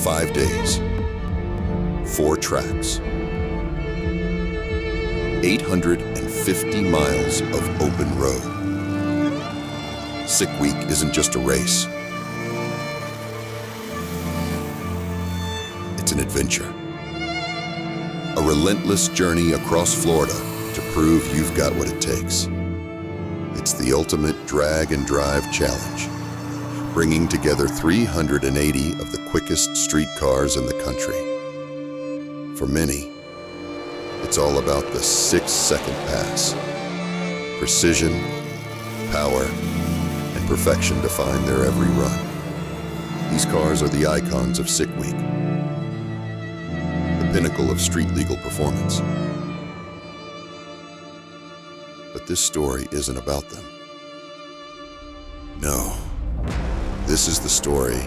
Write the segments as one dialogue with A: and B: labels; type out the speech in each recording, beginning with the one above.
A: 5 days, 4 tracks, 850 miles of open road. Sick Week isn't just a race. It's an adventure. A relentless journey across Florida to prove you've got what it takes. It's the ultimate drag and drive challenge, bringing together 380 of the quickest street cars in the country. For many, it's all about the 6-second pass. Precision, power, and perfection define their every run. These cars are the icons of Sick Week, the pinnacle of street legal performance. But this story isn't about them. No, this is the story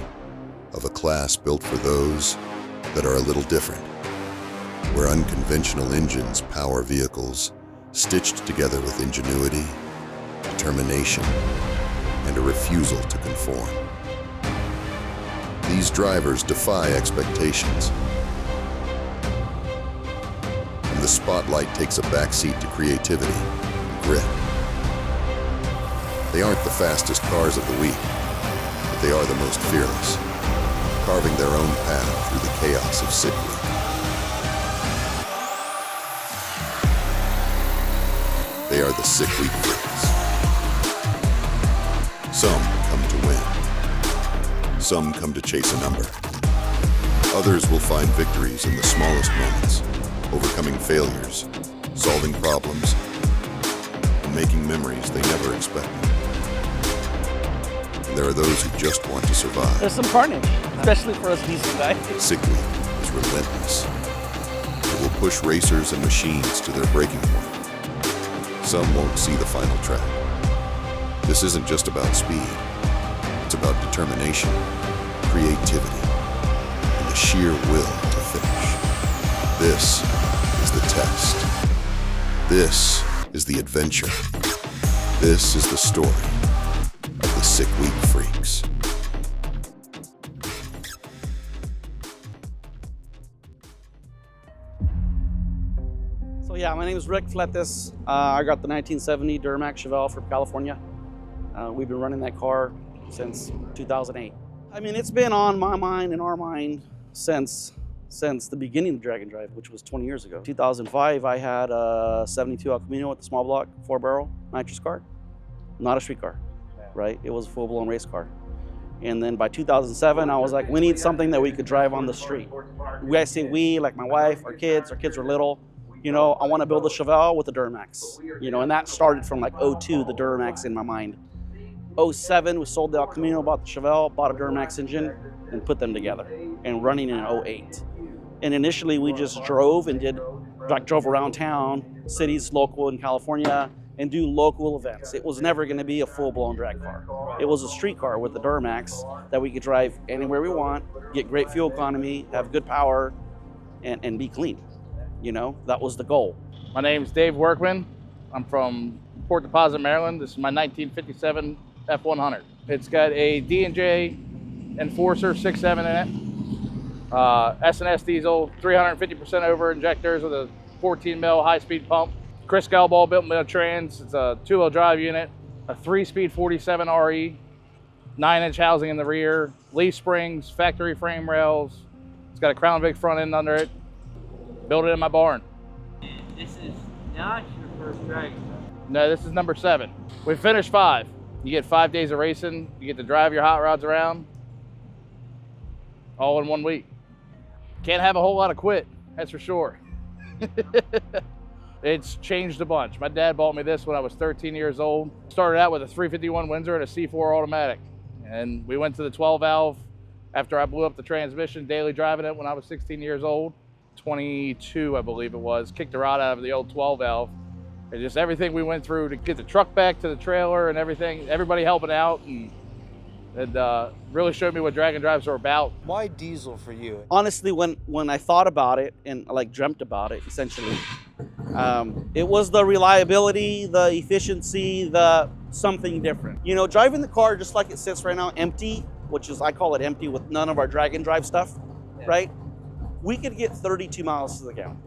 A: of a class built for those that are a little different, where unconventional engines power vehicles stitched together with ingenuity, determination, and a refusal to conform. These drivers defy expectations, and the spotlight takes a backseat to creativity and grit. They aren't the fastest cars of the week, but they are the most fearless, carving their own path through the chaos of Sick Week. They are the Sick Week freaks. Some come to win. Some come to chase a number. Others will find victories in the smallest moments, overcoming failures, solving problems, and making memories they never expected. And there are those who just want to survive.
B: There's some carnage, especially for us diesel guys.
A: Sick Week is relentless. It will push racers and machines to their breaking point. Some won't see the final track. This isn't just about speed. It's about determination, creativity, and the sheer will to finish. This is the test. This is the adventure. This is the story of the Sick Week freaks.
B: So yeah, my name is Rick Fletes. I got the 1970 Duramax Chevelle from California. We've been running that car since 2008. I mean, it's been on my mind and our mind since the beginning of Drag and Drive, which was 20 years ago. 2005, I had a 72 El Camino with a small block, 4-barrel nitrous car. Not a street car, right? It was a full-blown race car. And then by 2007, I was like, we need something that we could drive on the street. I say we, like my wife, our kids were little. You know, I want to build a Chevelle with a Duramax. You know, and that started from like 02, the Duramax in my mind. 07, we sold the El Camino, bought the Chevelle, bought a Duramax engine, and put them together. And running in 08. And initially, we just drove and drove around town, cities local in California, and do local events. It was never going to be a full-blown drag car. It was a street car with the Duramax that we could drive anywhere we want, get great fuel economy, have good power, and be clean. You know, that was the goal.
C: My name's Dave Workman. I'm from Port Deposit, Maryland. This is my 1957 F100. It's got a D&J Enforcer 6.7 in it. S&S diesel, 350% over injectors with a 14 mil high-speed pump. Chris Galball built me a trans. It's a 2-wheel drive unit, a 3-speed 47 RE, 9-inch housing in the rear, leaf springs, factory frame rails. It's got a Crown Vic front end under it. Built it in my barn.
D: This is not your first drag.
C: No, this is number 7. We finished 5. You get 5 days of racing. You get to drive your hot rods around all in 1 week. Can't have a whole lot of quit, that's for sure. It's changed a bunch. My dad bought me this when I was 13 years old. Started out with a 351 Windsor and a C4 automatic. And we went to the 12 valve after I blew up the transmission, daily driving it when I was 16 years old. 22, I believe it was. Kicked the rod out of the old 12 valve. And just everything we went through to get the truck back to the trailer and everything, everybody helping out, and it really showed me what drag and drives are about.
E: Why diesel for you?
B: Honestly, when I thought about it and like dreamt about it, essentially, it was the reliability, the efficiency, the something different. You know, driving the car just like it sits right now, empty, which is, I call it empty with none of our drag and drive stuff. right? We could get 32 miles to the gallon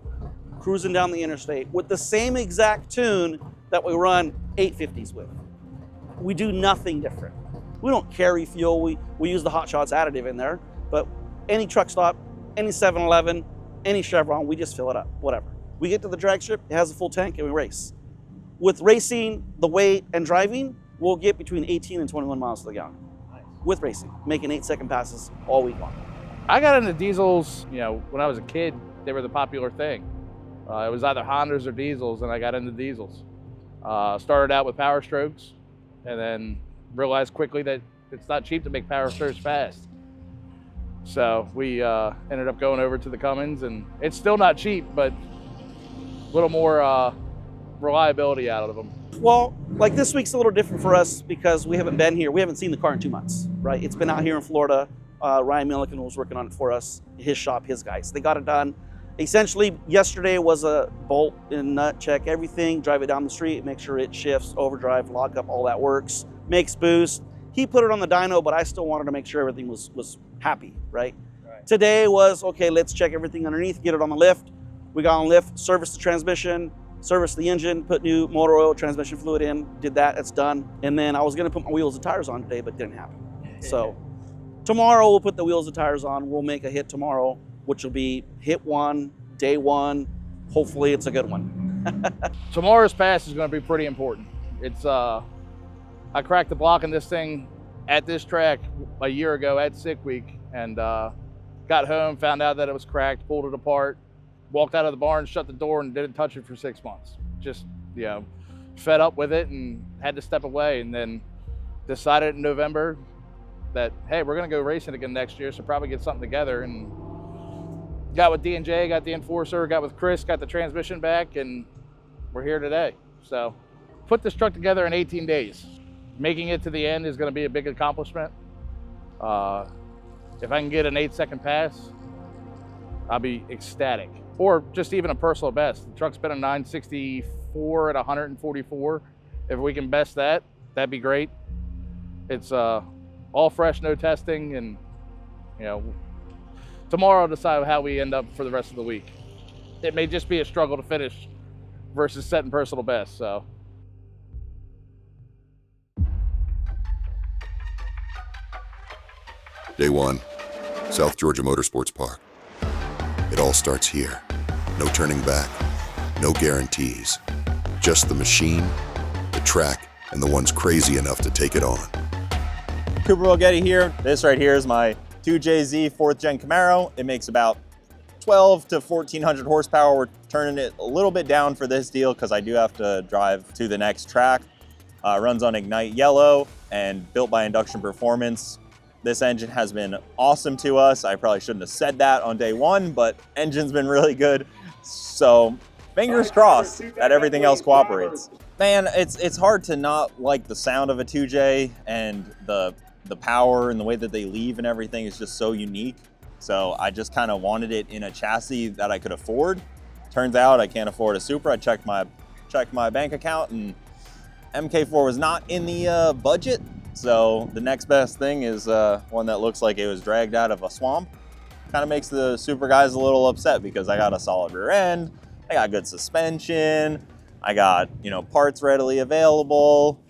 B: cruising down the interstate with the same exact tune that we run 850s with. We do nothing different. We don't carry fuel. We use the Hot Shots additive in there, but any truck stop, any 7-Eleven, any Chevron, we just fill it up, whatever. We get to the drag strip, it has a full tank, and we race. With racing, the weight, and driving, we'll get between 18 and 21 miles to the gallon.
D: Nice.
B: With racing, making 8-second passes all week long.
C: I got into diesels, when I was a kid, they were the popular thing. It was either Hondas or diesels, and I got into diesels. Started out with Power Strokes, and then realized quickly that it's not cheap to make Power Strokes fast. So we ended up going over to the Cummins, and it's still not cheap, but a little more reliability out of them.
B: Well, like this week's a little different for us because we haven't been here. We haven't seen the car in 2 months, right? It's been out here in Florida. Ryan Milliken was working on it for us, his shop, his guys. They got it done. Essentially, yesterday was a bolt and nut check, everything, drive it down the street, make sure it shifts, overdrive, lock up, all that works, makes boost. He put it on the dyno, but I still wanted to make sure everything was happy, right? Today was, okay, let's check everything underneath, get it on the lift. We got on lift, service the transmission, service the engine, put new motor oil, transmission fluid in, did that, it's done. And then I was gonna put my wheels and tires on today, but didn't happen. So tomorrow we'll put the wheels and tires on, we'll make a hit tomorrow, which will be hit 1, day 1. Hopefully it's a good one.
C: Tomorrow's pass is gonna be pretty important. It's, I cracked the block in this thing at this track a year ago at Sick Week, and got home, found out that it was cracked, pulled it apart, walked out of the barn, shut the door, and didn't touch it for 6 months. Just, fed up with it and had to step away, and then decided in November that, hey, we're gonna go racing again next year, so probably get something together, and got with D&J, got the Enforcer, got with Chris, got the transmission back, and we're here today. So put this truck together in 18 days. Making it to the end is gonna be a big accomplishment. If I can get an 8-second pass, I'll be ecstatic. Or just even a personal best. The truck's been a 964 at 144. If we can best that, that'd be great. It's all fresh, no testing, and tomorrow I'll decide how we end up for the rest of the week. It may just be a struggle to finish versus setting personal best, so.
A: Day 1, South Georgia Motorsports Park. It all starts here. No turning back, no guarantees. Just the machine, the track, and the ones crazy enough to take it on.
E: Cooper Bogetti here. This right here is my 2JZ 4th Gen Camaro. It makes about 12 to 1400 horsepower. We're turning it a little bit down for this deal because I do have to drive to the next track. Runs on Ignite Yellow and built by Induction Performance. This engine has been awesome to us. I probably shouldn't have said that on day 1, but engine's been really good. So fingers crossed that everything else cooperates. Man, it's hard to not like the sound of a 2J, and the power and the way that they leave and everything is just so unique. So I just kind of wanted it in a chassis that I could afford. Turns out I can't afford a Supra. I checked my bank account, and MK4 was not in the budget. So the next best thing is one that looks like it was dragged out of a swamp. Kind of makes the Supra guys a little upset because I got a solid rear end, I got good suspension, I got parts readily available,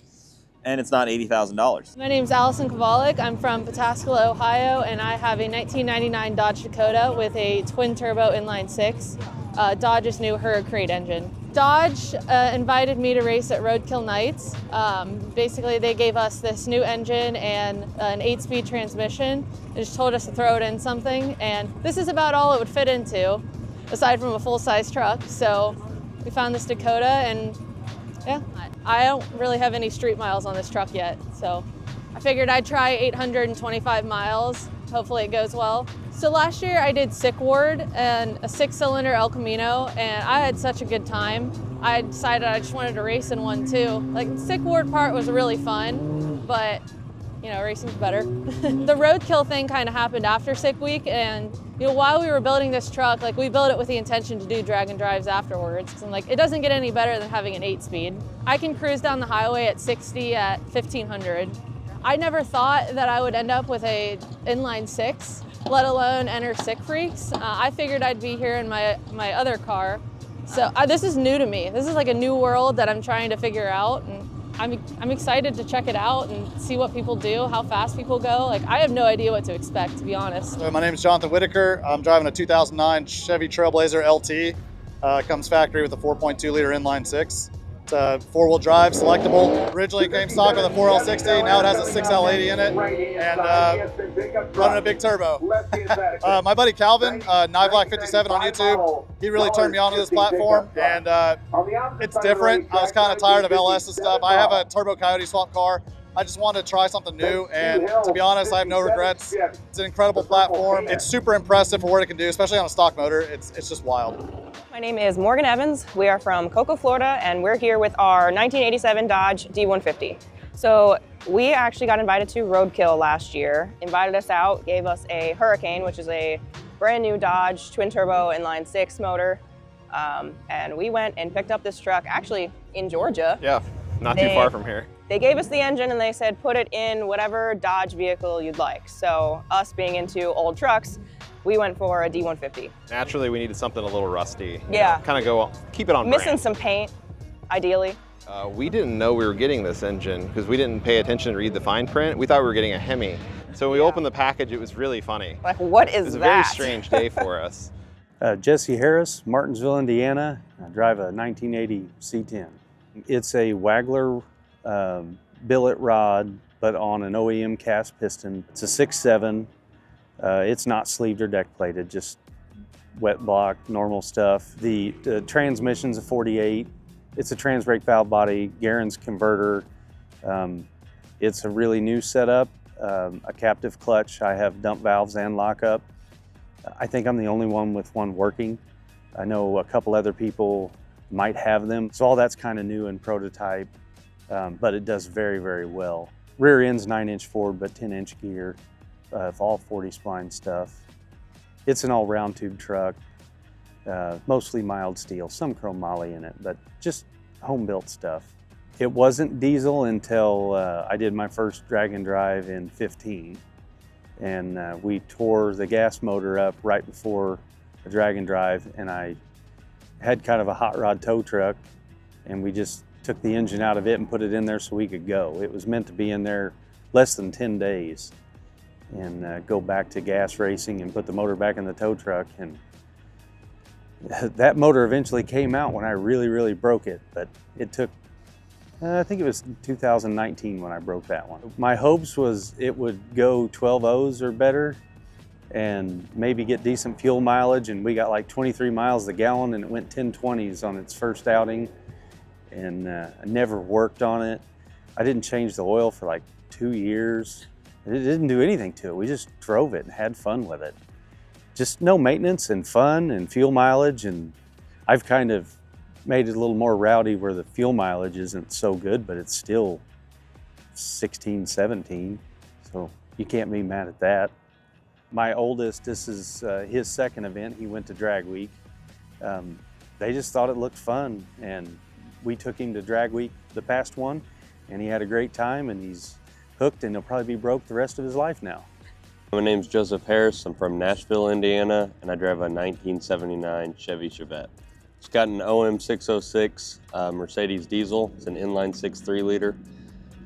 E: and it's not $80,000.
F: My name's Allison Kovalik. I'm from Pataskala, Ohio, and I have a 1999 Dodge Dakota with a twin turbo inline 6, Dodge's new Hurricane engine. Dodge invited me to race at Roadkill Nights. Basically, they gave us this new engine and an 8-speed transmission. They just told us to throw it in something, and this is about all it would fit into, aside from a full-size truck. So we found this Dakota, and yeah, I don't really have any street miles on this truck yet, so I figured I'd try 825 miles. Hopefully it goes well. So last year I did Sick Ward and a 6-cylinder El Camino, and I had such a good time. I decided I just wanted to race in one too. Like, the Sick Ward part was really fun, but racing's better. The roadkill thing kind of happened after Sick Week, and while we were building this truck, we built it with the intention to do drag and drives afterwards. And it doesn't get any better than having an 8-speed. I can cruise down the highway at 60 at 1500. I never thought that I would end up with a inline 6. let alone enter Sick Freaks. I figured I'd be here in my other car. So this is new to me. This is like a new world that I'm trying to figure out, and I'm excited to check it out and see what people do, how fast people go. Like, I have no idea what to expect, to be honest.
G: So my name is Jonathan Whitaker. I'm driving a 2009 Chevy Trailblazer LT. Comes factory with a 4.2 liter inline six. It's a four-wheel drive, selectable. Originally it came stock with a 4L60. Now it has a 6L80 in it, and running a big turbo. My buddy Calvin, Knivelack57 on YouTube, he really turned me on to this platform, and it's different. I was kind of tired of LS and stuff. I have a Turbo Coyote swap car. I just wanted to try something new, and to be honest, I have no regrets. It's an incredible platform. It's super impressive for what it can do, especially on a stock motor. It's just wild.
H: My name is Morgan Evans. We are from Cocoa, Florida, and we're here with our 1987 Dodge D150. So we actually got invited to Roadkill last year, invited us out, gave us a Hurricane, which is a brand new Dodge twin turbo inline six motor. And we went and picked up this truck actually in Georgia.
I: Yeah, not too far from here.
H: They gave us the engine and they said, put it in whatever Dodge vehicle you'd like. So us being into old trucks, we went for a D150.
I: Naturally, we needed something a little rusty.
H: Yeah.
I: Kind of go, keep it on
H: Missing
I: brand.
H: some paint, ideally.
I: We didn't know we were getting this engine because we didn't pay attention to read the fine print. We thought we were getting a Hemi. So when we opened the package, it was really funny.
H: Like, what is that?
I: It was a very strange day for us.
J: Jesse Harris, Martinsville, Indiana. I drive a 1980 C10. It's a Wagler billet rod, but on an OEM cast piston. It's a 6.7. It's not sleeved or deck plated, just wet block, normal stuff. The transmission's a 48. It's a trans brake valve body, Garen's converter. It's a really new setup, a captive clutch. I have dump valves and lockup. I think I'm the only one with one working. I know a couple other people might have them. So all that's kind of new and prototype, but it does very, very well. Rear end's 9-inch Ford, but 10-inch gear, all 40 spline stuff. It's an all round tube truck, mostly mild steel, some chrome moly in it, but just home built stuff. It wasn't diesel until I did my first drag and drive in 15. And we tore the gas motor up right before a drag and drive, and I had kind of a hot rod tow truck, and we just took the engine out of it and put it in there so we could go. It was meant to be in there less than 10 days and go back to gas racing and put the motor back in the tow truck. And that motor eventually came out when I really, really broke it, but it took, I think it was 2019 when I broke that one. My hopes was it would go 12 O's or better and maybe get decent fuel mileage, and we got like 23 miles a gallon, and it went 1020s on its first outing, and I never worked on it. I didn't change the oil for like 2 years. It didn't do anything to it. We just drove it and had fun with it. Just no maintenance and fun and fuel mileage, and I've kind of made it a little more rowdy where the fuel mileage isn't so good, but it's still 16, 17, so you can't be mad at that. My oldest, this is his second event. He went to Drag Week. They just thought it looked fun, and we took him to Drag Week, the past one, and he had a great time, and he's hooked, and he'll probably be broke the rest of his life now.
K: My name's Joseph Harris. I'm from Nashville, Indiana, and I drive a 1979 Chevy Chevette. It's got an OM606 Mercedes diesel. It's an inline 6 3-liter.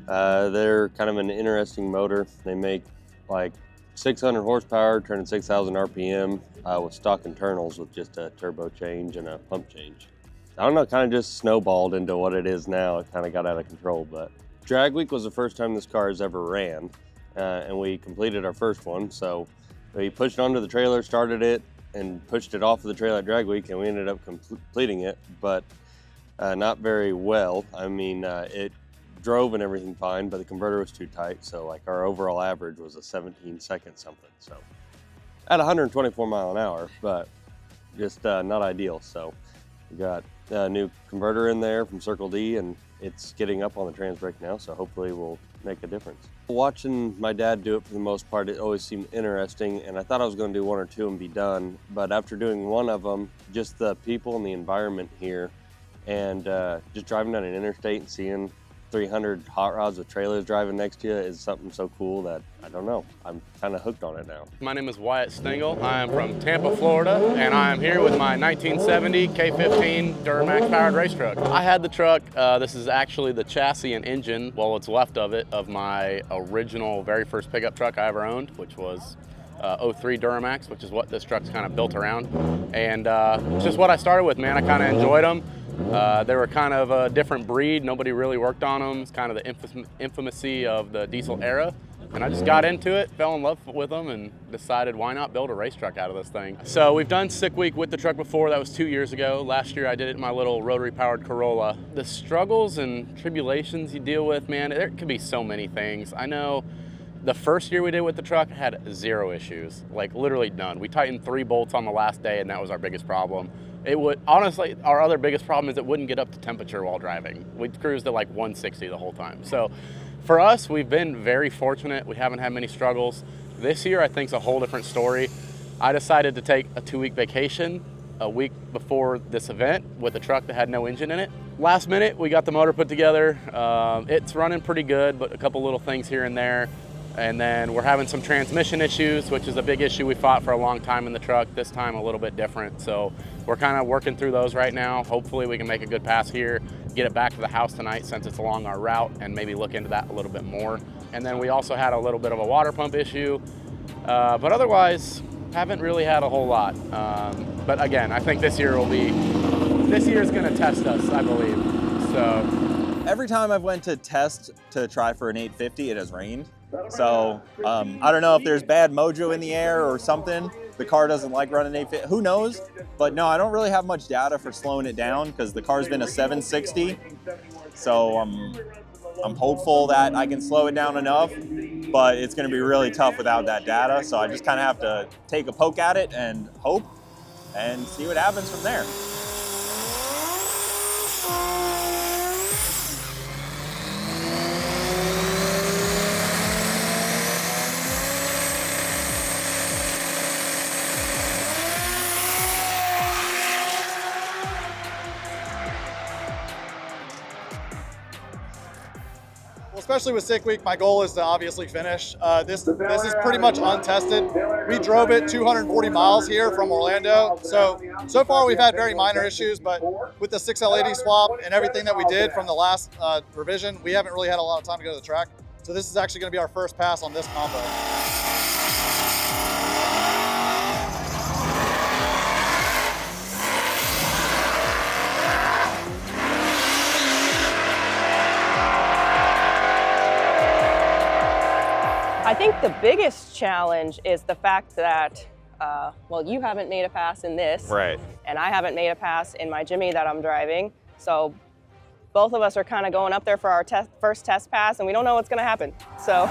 K: They're kind of an interesting motor. They make like 600 horsepower, turning 6,000 RPM with stock internals with just a turbo change and a pump change. I don't know, it kind of just snowballed into what it is now. It kind of got out of control, but Drag Week was the first time this car has ever ran, and we completed our first one. So we pushed it onto the trailer, started it, and pushed it off of the trailer at Drag Week, and we ended up completing it, but not very well. I mean, it drove and everything fine, but the converter was too tight, so like our overall average was a 17-second something. So at 124 mile an hour, but just not ideal. So we got a new converter in there from Circle D, and it's getting up on the trans brake now, so hopefully we'll make a difference. Watching my dad do it for the most part, it always seemed interesting, and I thought I was going to do one or two and be done, but after doing one of them, just the people and the environment here, and just driving down an interstate and seeing 300 hot rods with trailers driving next to you is something so cool that, I don't know, I'm kind of hooked on it now.
L: My name is Wyatt Stengel. I am from Tampa, Florida, and I am here with my 1970 K15 Duramax powered race truck. I had the truck, this is actually the chassis and engine, well, what's left of it, of my original very first pickup truck I ever owned, which was 03 Duramax, which is what this truck's kind of built around. And it's just what I started with, man. I kind of enjoyed them. They were kind of a different breed. Nobody really worked on them. It's kind of the infamousy of the diesel era. And I just got into it, fell in love with them, and decided why not build a race truck out of this thing. So we've done Sick Week with the truck before. That was 2 years ago. Last year I did it in my little rotary powered Corolla. The struggles and tribulations you deal with, man, there could be so many things. I know the first year we did with the truck had 0 issues, like literally none. We tightened 3 bolts on the last day, and that was our biggest problem. It would, honestly, our other biggest problem is it wouldn't get up to temperature while driving. We cruised at like 160 the whole time. So for us, we've been very fortunate. We haven't had many struggles. This year, I think, is a whole different story. I decided to take a 2-week vacation a week before this event with a truck that had no engine in it. Last minute, we got the motor put together. It's running pretty good, but a couple little things here and there. And then we're having some transmission issues, which is a big issue we fought for a long time in the truck. This time a little bit different. So we're kind of working through those right now. Hopefully we can make a good pass here, get it back to the house tonight since it's along our route, and maybe look into that a little bit more. And then we also had a little bit of a water pump issue, but otherwise haven't really had a whole lot. But again, I think this year is gonna test us, I believe. So
E: every time I've went to test to try for an 850, it has rained. So I don't know if there's bad mojo in the air or something. The car doesn't like running 850. Who knows? But no, I don't really have much data for slowing it down because the car's been a 760. So I'm hopeful that I can slow it down enough, but it's going to be really tough without that data. So I just kind of have to take a poke at it and hope and see what happens from there.
G: Especially with Sick Week, my goal is to obviously finish. This is pretty much untested. We drove it 240 miles here from Orlando. So far we've had very minor issues, but with the 6L80 swap and everything that we did from the last revision, we haven't really had a lot of time to go to the track. So this is actually gonna be our first pass on this combo.
H: I think the biggest challenge is the fact that, well, you haven't made a pass in this.
I: Right.
H: And I haven't made a pass in my Jimmy that I'm driving. So both of us are kind of going up there for our first test pass, and we don't know what's going to happen. So.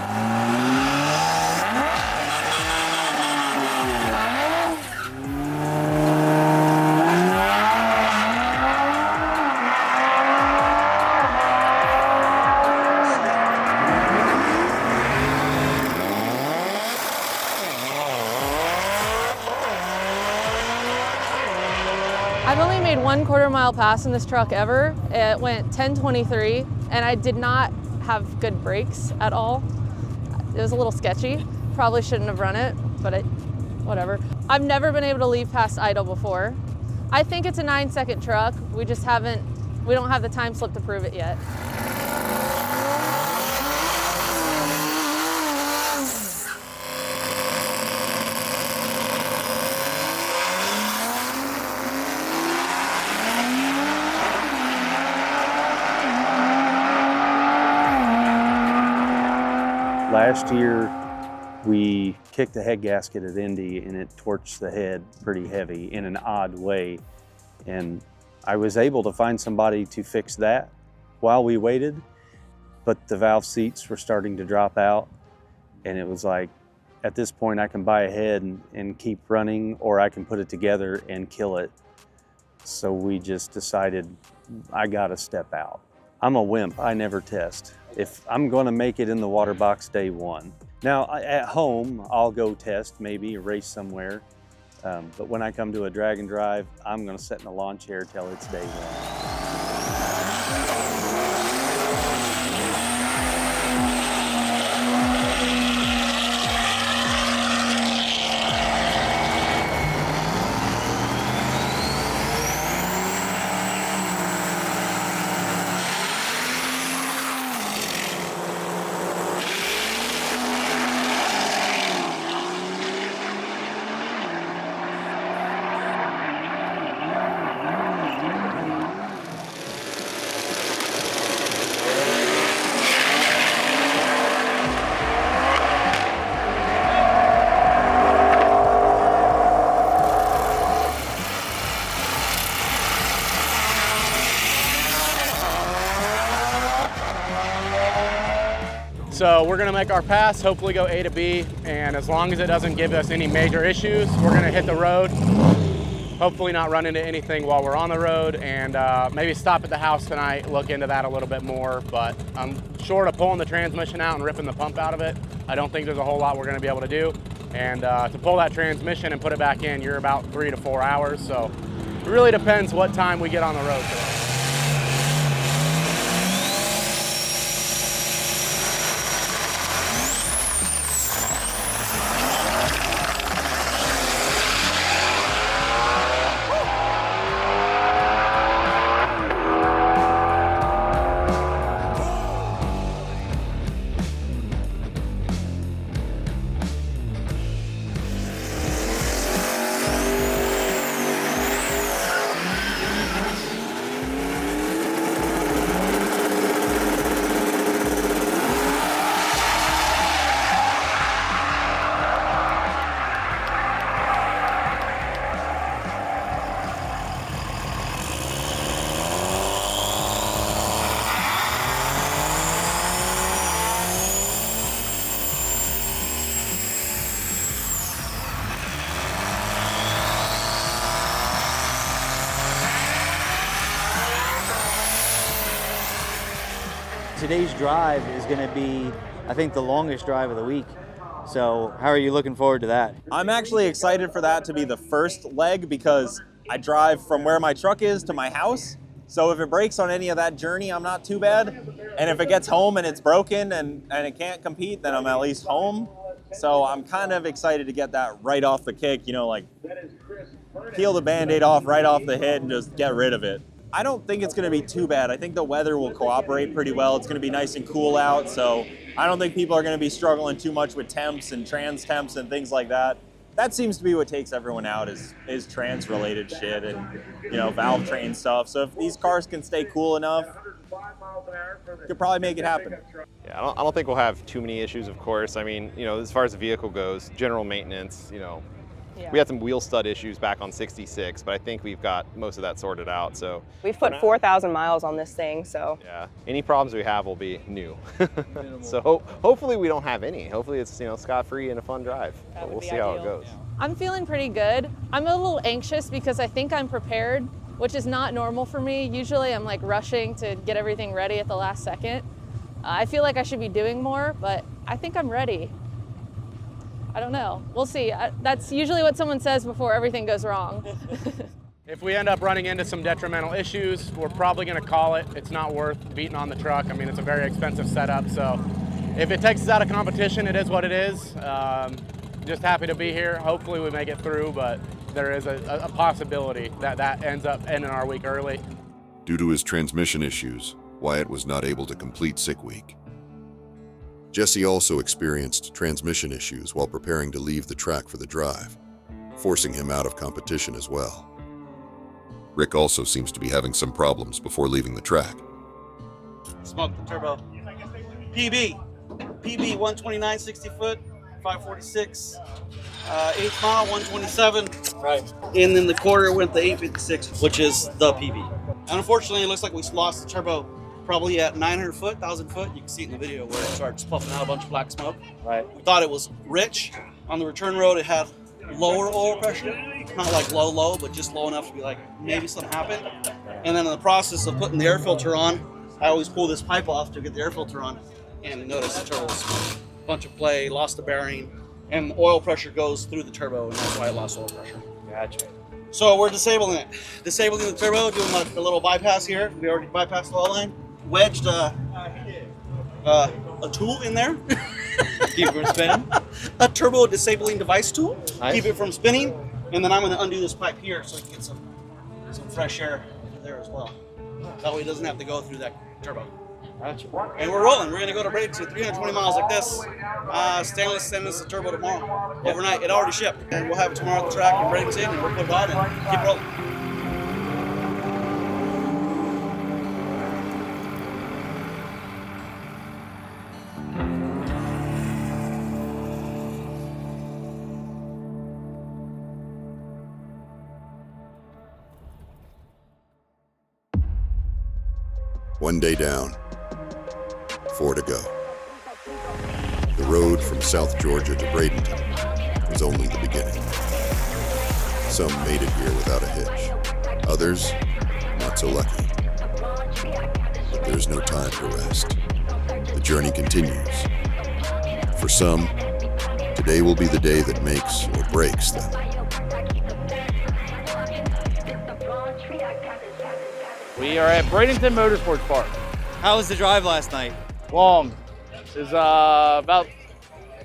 F: I've only made 1/4 mile pass in this truck ever. It went 10:23, and I did not have good brakes at all. It was a little sketchy. Probably shouldn't have run it, but whatever. I've never been able to leave past idle before. I think it's a 9-second truck. We don't have the time slip to prove it yet.
J: Last year, we kicked the head gasket at Indy and it torched the head pretty heavy in an odd way. And I was able to find somebody to fix that while we waited, but the valve seats were starting to drop out. And it was like, at this point, I can buy a head and keep running, or I can put it together and kill it. So we just decided, I gotta step out. I'm a wimp, I never test. If I'm gonna make it in the water box day one. Now, at home, I'll go test, maybe race somewhere. But when I come to a drag and drive, I'm gonna sit in a lawn chair till it's day one.
L: So we're gonna make our pass, hopefully go A to B, and as long as it doesn't give us any major issues, we're gonna hit the road. Hopefully not run into anything while we're on the road, and maybe stop at the house tonight, look into that a little bit more. But I'm short of pulling the transmission out and ripping the pump out of it. I don't think there's a whole lot we're gonna be able to do. And to pull that transmission and put it back in, you're about 3 to 4 hours. So it really depends what time we get on the road today.
M: Today's drive is going to be, I think, the longest drive of the week. So how are you looking forward to that?
E: I'm actually excited for that to be the first leg because I drive from where my truck is to my house. So if it breaks on any of that journey, I'm not too bad. And if it gets home and it's broken and it can't compete, then I'm at least home. So I'm kind of excited to get that right off the kick, you know, like peel the Band-Aid off right off the hit and just get rid of it. I don't think it's going to be too bad. I think the weather will cooperate pretty well. It's going to be nice and cool out, so I don't think people are going to be struggling too much with temps and trans temps and things like that. That seems to be what takes everyone out is trans related shit and, you know, valve train stuff. So if these cars can stay cool enough, could probably make it happen.
I: Yeah, I don't think we'll have too many issues, of course. I mean, you know, as far as the vehicle goes, general maintenance, you know, we had some wheel stud issues back on 66, but I think we've got most of that sorted out. So
H: We've put 4,000 miles on this thing, so.
I: yeah, any problems we have will be new. So hopefully we don't have any. Hopefully it's, you know, scot-free and a fun drive. But we'll see how it goes.
F: I'm feeling pretty good. I'm a little anxious because I think I'm prepared, which is not normal for me. Usually I'm like rushing to get everything ready at the last second. I feel like I should be doing more, but I think I'm ready. I don't know. We'll see. That's usually what someone says before everything goes wrong.
L: If we end up running into some detrimental issues, we're probably going to call it. It's not worth beating on the truck. I mean, it's a very expensive setup. So if it takes us out of competition, it is what it is. Just happy to be here. Hopefully we make it through, but there is a possibility that ends up ending our week early.
A: Due to his transmission issues, Wyatt was not able to complete sick week. Jesse also experienced transmission issues while preparing to leave the track for the drive, forcing him out of competition as well. Rick also seems to be having some problems before leaving the track.
B: Smoke the turbo. PB 129, 60 foot, 546, 8th mile, 127. Right. And then the quarter went the 856, which is the PB. And unfortunately, it looks like we lost the turbo probably at 900 foot, 1,000 foot. You can see it in the video where it starts puffing out a bunch of black smoke. Right. We thought it was rich. On the return road, it had lower oil pressure. Not like low, but just low enough to be like, maybe something happened. And then in the process of putting the air filter on, I always pull this pipe off to get the air filter on and notice the turbo was a bunch of play, lost the bearing, and the oil pressure goes through the turbo, and that's why I lost oil pressure. Gotcha. So we're disabling it. Disabling the turbo, doing like a little bypass here. We already bypassed the oil line. Wedged a tool in there.
M: Keep it from spinning?
B: A turbo disabling device tool.
M: Nice.
B: Keep it from spinning. And then I'm going to undo this pipe here so I can get some fresh air there as well. That way it doesn't have to go through that turbo. Gotcha. And we're rolling. We're going to go to Bradenton, 320 miles like this. Stainless send us the turbo tomorrow. Overnight. It already shipped. And we'll have it tomorrow at the track in Bradenton, and we'll put it on and keep rolling.
A: One day down, 4 to go. The road from South Georgia to Bradenton was only the beginning. Some made it here without a hitch. Others, not so lucky. But there's no time to rest. The journey continues. For some, today will be the day that makes or breaks them.
C: We are at Bradenton Motorsports Park.
M: How was the drive last night?
C: Long. It was about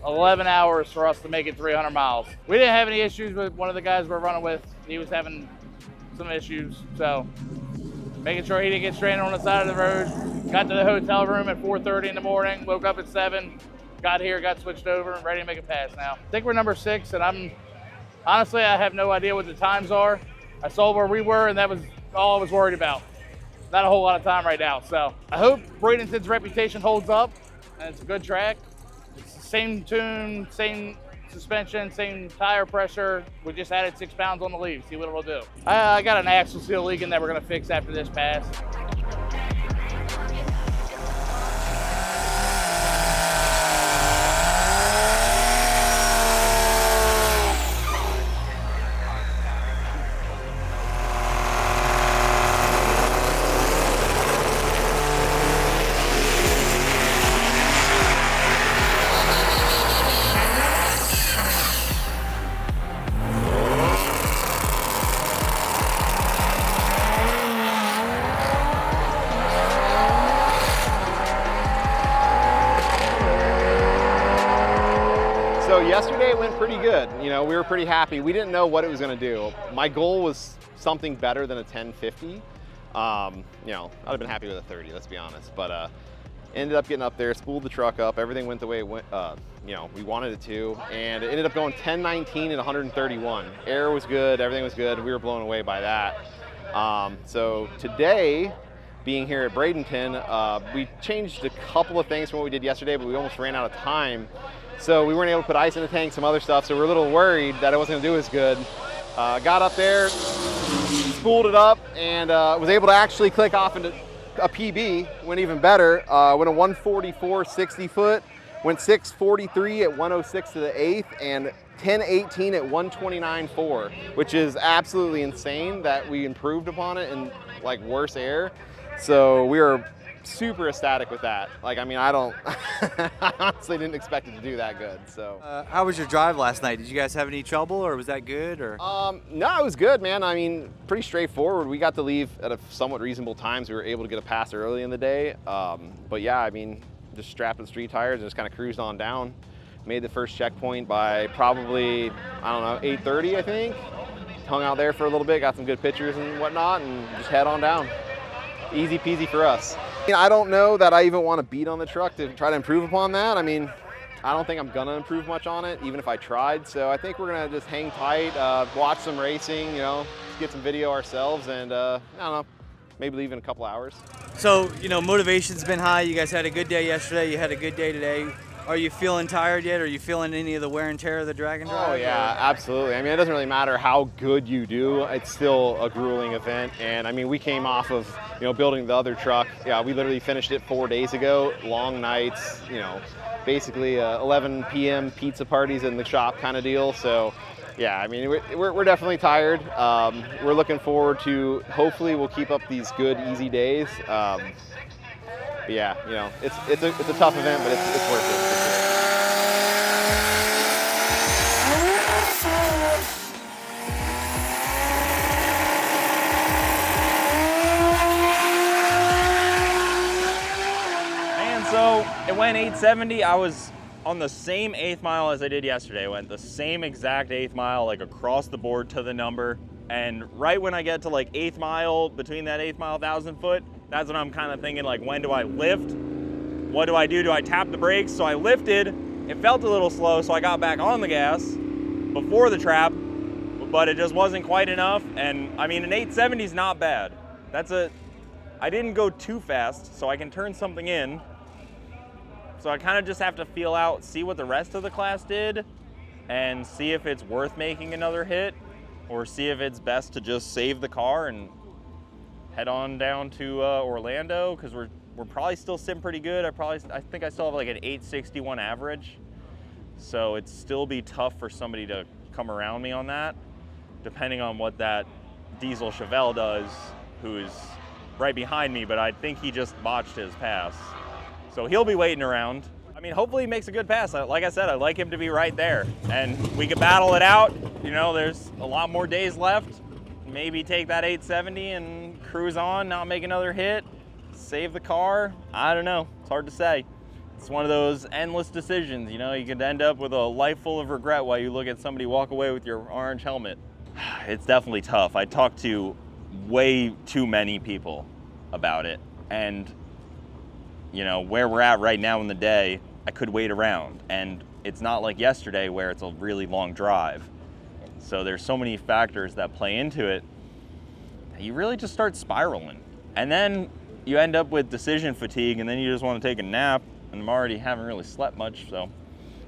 C: 11 hours for us to make it 300 miles. We didn't have any issues with one of the guys we're running with. He was having some issues, so making sure he didn't get stranded on the side of the road. Got to the hotel room at 4:30 in the morning, woke up at 7, got here, got switched over, and ready to make a pass now. I think we're number 6, and honestly, I have no idea what the times are. I saw where we were, and that was all I was worried about. Not a whole lot of time right now, so I hope Bradenton's reputation holds up, and it's a good track. It's the same tune, same suspension, same tire pressure. We just added 6 pounds on the leaf, see what it'll do. I got an axle seal leaking that we're gonna fix after this pass.
I: So yesterday it went pretty good. You know, we were pretty happy. We didn't know what it was going to do. My goal was something better than a 1050. You know, I'd have been happy with a 30, let's be honest. But ended up getting up there, spooled the truck up. Everything went the way it went, you know, we wanted it to. And it ended up going 1019 and 131. Air was good, everything was good. We were blown away by that. So today, being here at Bradenton, we changed a couple of things from what we did yesterday, but we almost ran out of time. So we weren't able to put ice in the tank, some other stuff, so we're a little worried that it wasn't gonna do as good. Got up there, spooled it up, and was able to actually click off into a PB, went even better. Went a 144 60 foot, went 643 at 106 to the 8th, and 1018 at 129.4, which is absolutely insane that we improved upon it in like worse air. So we are super ecstatic with that. Like, I mean, I honestly didn't expect it to do that good, so.
M: How was your drive last night? Did you guys have any trouble, or was that good, or?
I: No, it was good, man. I mean, pretty straightforward. We got to leave at a somewhat reasonable time, so we were able to get a pass early in the day. But yeah, I mean, just strapped the street tires and just kind of cruised on down. Made the first checkpoint by probably, I don't know, 8:30, I think. Hung out there for a little bit, got some good pictures and whatnot, and just head on down. Easy peasy for us. I don't know that I even want to beat on the truck to try to improve upon that. I mean, I don't think I'm gonna improve much on it, even if I tried. So I think we're gonna just hang tight, watch some racing, you know, get some video ourselves, and I don't know, maybe leave in a couple hours.
M: So, you know, motivation's been high. You guys had a good day yesterday. You had a good day today. Are you feeling tired yet? Are you feeling any of the wear and tear of the drag and drive?
I: Oh yeah, absolutely. I mean, it doesn't really matter how good you do. It's still a grueling event. And I mean, we came off of, you know, building the other truck. Yeah, we literally finished it 4 days ago. Long nights, you know, basically 11 p.m. pizza parties in the shop kind of deal. So yeah, I mean, we're definitely tired. We're looking forward to, hopefully we'll keep up these good, easy days. But yeah, you know, it's a tough event, but it's worth it.
E: And so it went 870. I was on the same 8th mile as I did yesterday. I went the same exact 8th mile, like across the board to the number. And right when I get to like 8th mile, between that 8th mile, 1,000 foot, that's when I'm kind of thinking, like, when do I lift? What do I do? Do I tap the brakes? So I lifted. It felt a little slow, so I got back on the gas before the trap, but it just wasn't quite enough. And I mean, an 870 is not bad. I didn't go too fast, so I can turn something in. So I kind of just have to feel out, see what the rest of the class did, and see if it's worth making another hit, or see if it's best to just save the car and head on down to Orlando, because we're probably still sitting pretty good. I think I still have like an 861 average. So it'd still be tough for somebody to come around me on that, depending on what that diesel Chevelle does, who's right behind me, but I think he just botched his pass. So he'll be waiting around. I mean, hopefully he makes a good pass. Like I said, I'd like him to be right there. And we could battle it out. You know, there's a lot more days left. Maybe take that 870 and cruise on, not make another hit, save the car. I don't know, it's hard to say. It's one of those endless decisions, you know, you could end up with a life full of regret while you look at somebody walk away with your orange helmet. It's definitely tough. I talked to way too many people about it. And, you know, where we're at right now in the day, I could wait around. And it's not like yesterday where it's a really long drive. So there's so many factors that play into it. You really just start spiraling. And then you end up with decision fatigue, and then you just want to take a nap. And I haven't really slept much, so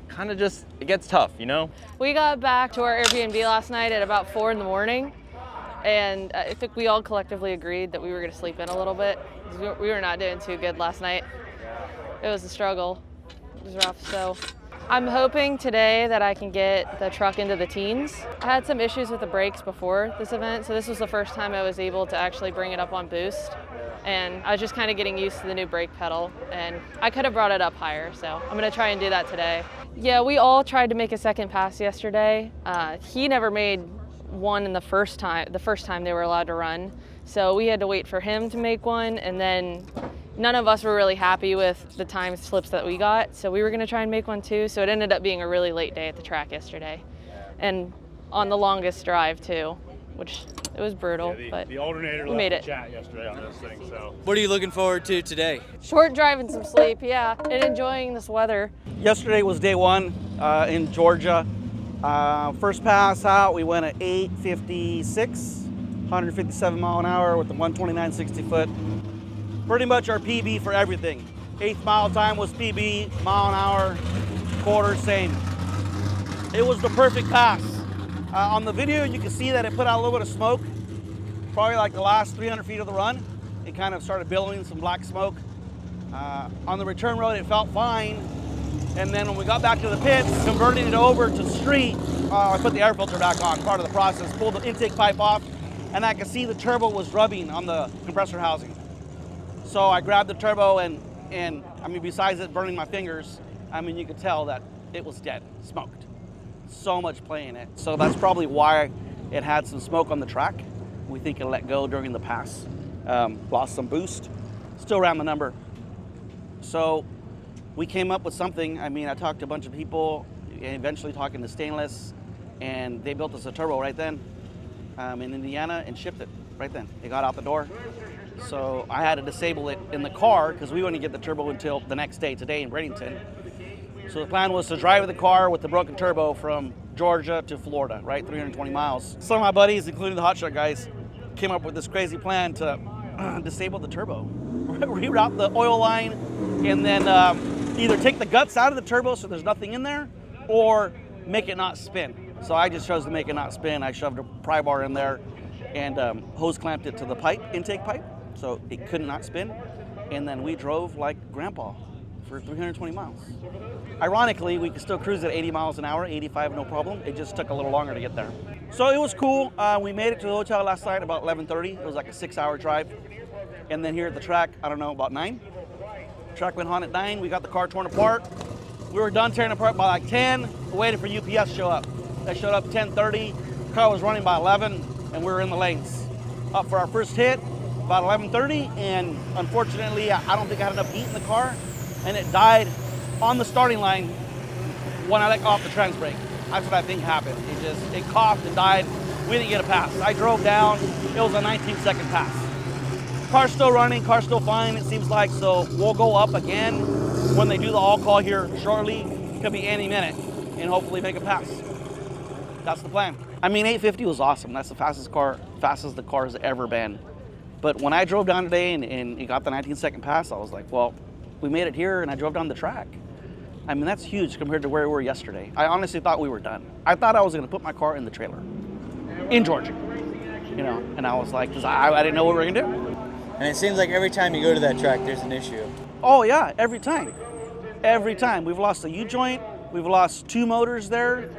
E: kind of just, it gets tough, you know?
F: We got back to our Airbnb last night at about 4 in the morning, and I think we all collectively agreed that we were going to sleep in a little bit. We were not doing too good last night. It was a struggle. It was rough, so I'm hoping today that I can get the truck into the teens. I had some issues with the brakes before this event, so this was the first time I was able to actually bring it up on boost. And I was just kind of getting used to the new brake pedal, and I could have brought it up higher, so I'm gonna try and do that today. Yeah, we all tried to make a second pass yesterday. He never made one in the first time they were allowed to run, so we had to wait for him to make one, and then none of us were really happy with the time slips that we got, so we were gonna try and make one too, so it ended up being a really late day at the track yesterday, and on the longest drive too, which it was brutal, but
N: the alternator
F: we made
N: left
F: it.
N: the chat yesterday on this thing, so.
M: What are you looking forward to today?
F: Short drive and some sleep, yeah, and enjoying this weather.
B: Yesterday was day one in Georgia. First pass out, we went at 8:56, 157 mile an hour with the 129 60 foot. Pretty much our PB for everything. 8th mile time was PB, mile an hour, quarter, same. It was the perfect pass. On the video, you can see that it put out a little bit of smoke, probably like the last 300 feet of the run. It kind of started billowing some black smoke. On the return road, it felt fine. And then when we got back to the pits, converting it over to street, I put the air filter back on, part of the process, pulled the intake pipe off, and I could see the turbo was rubbing on the compressor housing. So I grabbed the turbo and I mean, besides it burning my fingers, I mean, you could tell that it was dead, smoked. So much play in it. So that's probably why it had some smoke on the track. We think it let go during the pass. Lost some boost, still ran the number. So we came up with something. I mean, I talked to a bunch of people, and eventually talking to Stainless, and they built us a turbo right then in Indiana and shipped it right then. It got out the door. So I had to disable it in the car because we wouldn't get the turbo until the next day, today in Bradenton. So the plan was to drive the car with the broken turbo from Georgia to Florida, right, 320 miles. Some of my buddies, including the hotshot guys, came up with this crazy plan to disable the turbo, reroute the oil line, and then either take the guts out of the turbo so there's nothing in there, or make it not spin. So I just chose to make it not spin. I shoved a pry bar in there and hose clamped it to the pipe, intake pipe, so it could not spin. And then we drove like grandpa for 320 miles. Ironically, we could still cruise at 80 miles an hour, 85 no problem. It just took a little longer to get there. So it was cool. We made it to the hotel last night about 11:30. It was like a 6-hour drive. And then here at the track, I don't know, about 9. Track went on at 9. We got the car torn apart. We were done tearing apart by like 10. We waited for UPS to show up. They showed up 10:30. The car was running by 11, and we were in the lanes. Up for our first hit about 11:30, and unfortunately, I don't think I had enough heat in the car, and it died on the starting line when I let go off the trans brake. That's what I think happened. It coughed and died. We didn't get a pass. I drove down. It was a 19-second pass. Car's still running. Car's still fine, it seems like. So we'll go up again when they do the all-call here shortly. Could be any minute, and hopefully make a pass. That's the plan. I mean, 850 was awesome. That's the fastest the car has ever been. But when I drove down today and it got the 19-second pass, I was like, well, we made it here, and I drove down the track. I mean, that's huge compared to where we were yesterday. I honestly thought we were done. I thought I was going to put my car in the trailer in Georgia, you know, and I was like, because I didn't know what we were going to do.
M: And it seems like every time you go to that track, there's an issue.
B: Oh, yeah, every time. Every time. We've lost a U-joint. We've lost 2 motors there,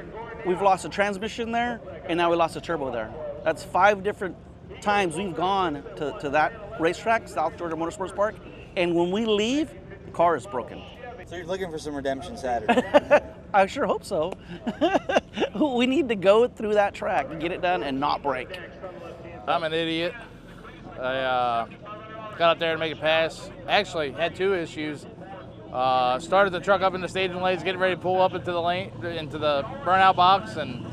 B: we've lost a transmission there, and now we lost a turbo there. That's 5 different times we've gone to that racetrack, South Georgia Motorsports Park, and when we leave, the car is broken.
M: So you're looking for some redemption Saturday.
B: I sure hope so. We need to go through that track and get it done and not break.
C: I'm an idiot. I got up there to make a pass. Actually, had 2 issues. Started the truck up in the staging lanes, getting ready to pull up into the lane, into the burnout box, and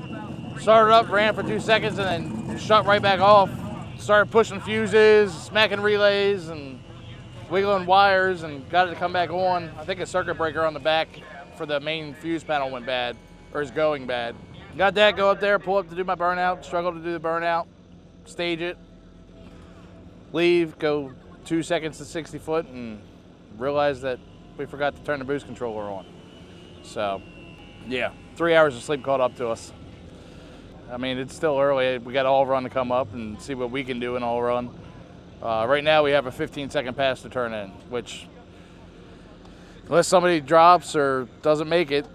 C: started up, ran for 2 seconds, and then shut right back off. Started pushing fuses, smacking relays, and wiggling wires, and got it to come back on. I think a circuit breaker on the back for the main fuse panel went bad, or is going bad. Got that, go up there, pull up to do my burnout, struggle to do the burnout, stage it, leave, go 2 seconds to 60 foot, and realize that we forgot to turn the boost controller on. So, yeah, 3 hours of sleep caught up to us. I mean, it's still early. We got all run to come up and see what we can do in all run. Right now we have a 15-second pass to turn in, which unless somebody drops or doesn't make it,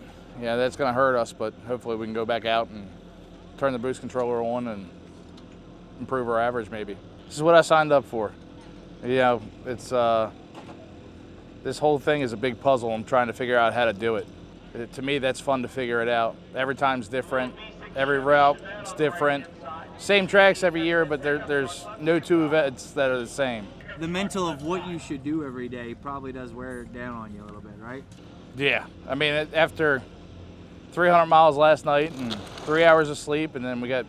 C: yeah, that's going to hurt us, but hopefully we can go back out and turn the boost controller on and improve our average maybe. This is what I signed up for. You know, it's this whole thing is a big puzzle. I'm trying to figure out how to do it. To me, that's fun to figure it out. Every time's different. Every route is different. Same tracks every year, but there's no 2 events that are the same.
M: The mental of what you should do every day probably does wear it down on you a little bit, right?
C: Yeah, I mean, after 300 miles last night and 3 hours of sleep, and then we got,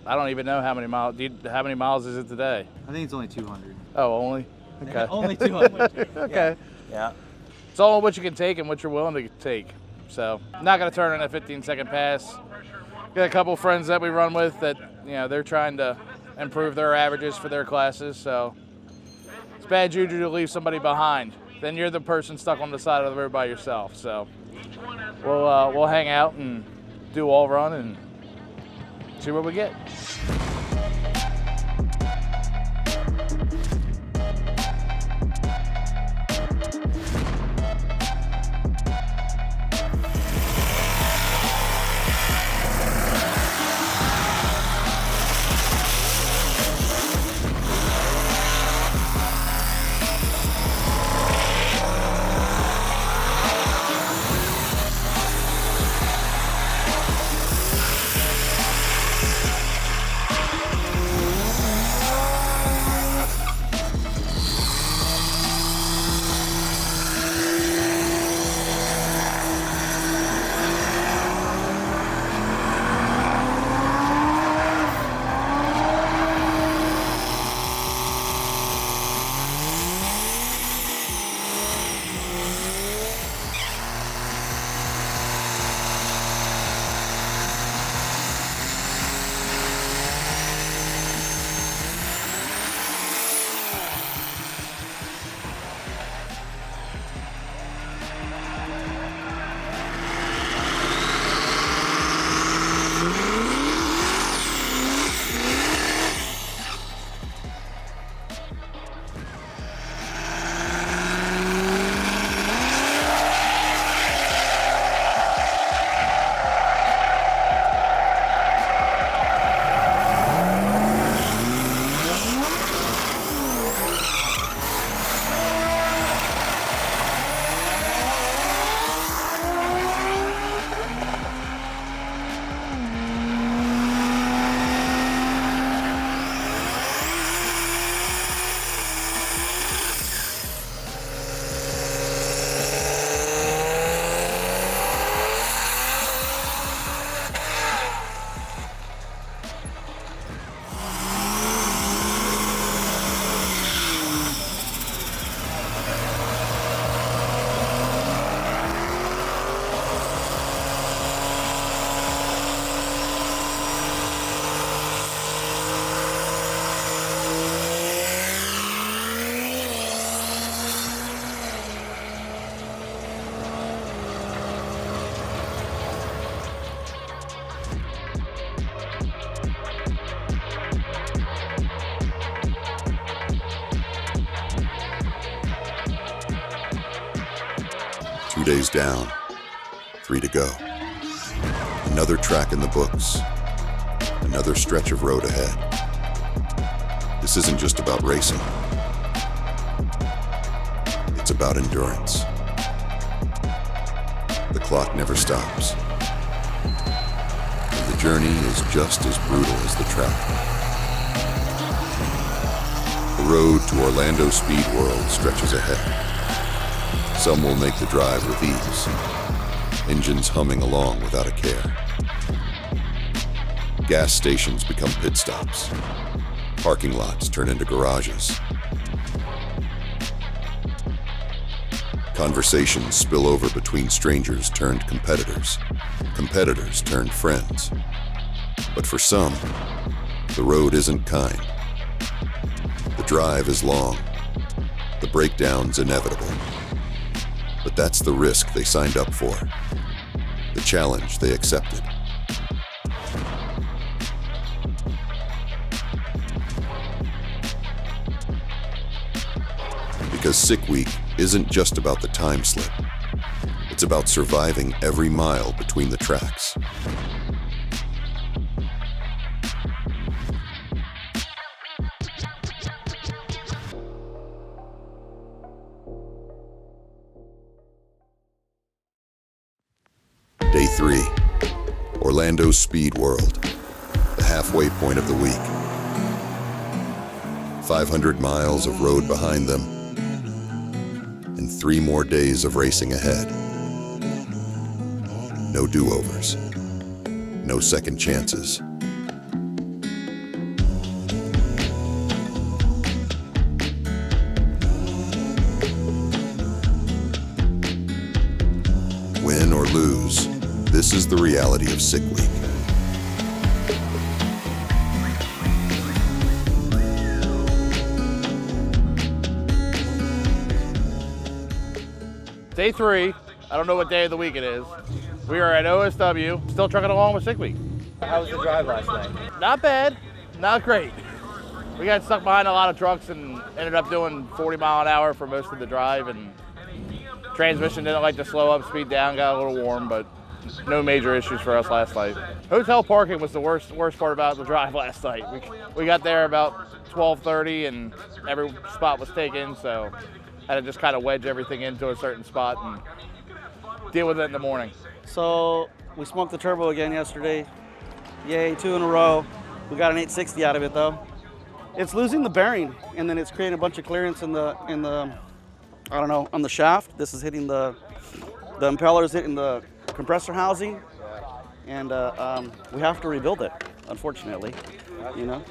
C: I don't even know how many miles. How many miles is it today?
M: I think it's only 200.
C: Oh, only? Okay.
M: Only 200.
C: Okay.
M: Yeah.
C: It's all what you can take and what you're willing to take. So, not going to turn in a 15-second pass. Got a couple friends that we run with that, you know, they're trying to improve their averages for their classes. So, it's bad juju to leave somebody behind. Then you're the person stuck on the side of the road by yourself. So, we'll hang out and do all run and see what we get.
A: Days down, 3 to go. Another track in the books. Another stretch of road ahead. This isn't just about racing. It's about endurance. The clock never stops. And the journey is just as brutal as the track. The road to Orlando Speed World stretches ahead. Some will make the drive with ease, engines humming along without a care. Gas stations become pit stops. Parking lots turn into garages. Conversations spill over between strangers turned competitors. Competitors turned friends. But for some, the road isn't kind. The drive is long. The breakdown's inevitable. But that's the risk they signed up for. The challenge they accepted. Because Sick Week isn't just about the time slip. It's about surviving every mile between the tracks. Day 3, Orlando Speed World, the halfway point of the week. 500 miles of road behind them, and 3 more days of racing ahead. No do-overs, no second chances. Win or lose, this is the reality of Sick Week.
C: Day 3, I don't know what day of the week it is. We are at OSW, still trucking along with Sick Week.
O: How was the drive last night?
C: Not bad, not great. We got stuck behind a lot of trucks and ended up doing 40 mile an hour for most of the drive, and transmission didn't like to slow up, speed down, got a little warm, but no major issues for us last night. Hotel parking was the worst part about the drive last night. We got there about 12:30 and every spot was taken, so I had to just kind of wedge everything into a certain spot and deal with it in the morning.
B: So we smoked the turbo again yesterday. Yay, 2 in a row. We got an 860 out of it though. It's losing the bearing, and then it's creating a bunch of clearance in the I don't know, on the shaft. This is hitting the impeller's hitting the compressor housing, and we have to rebuild it, unfortunately, you know.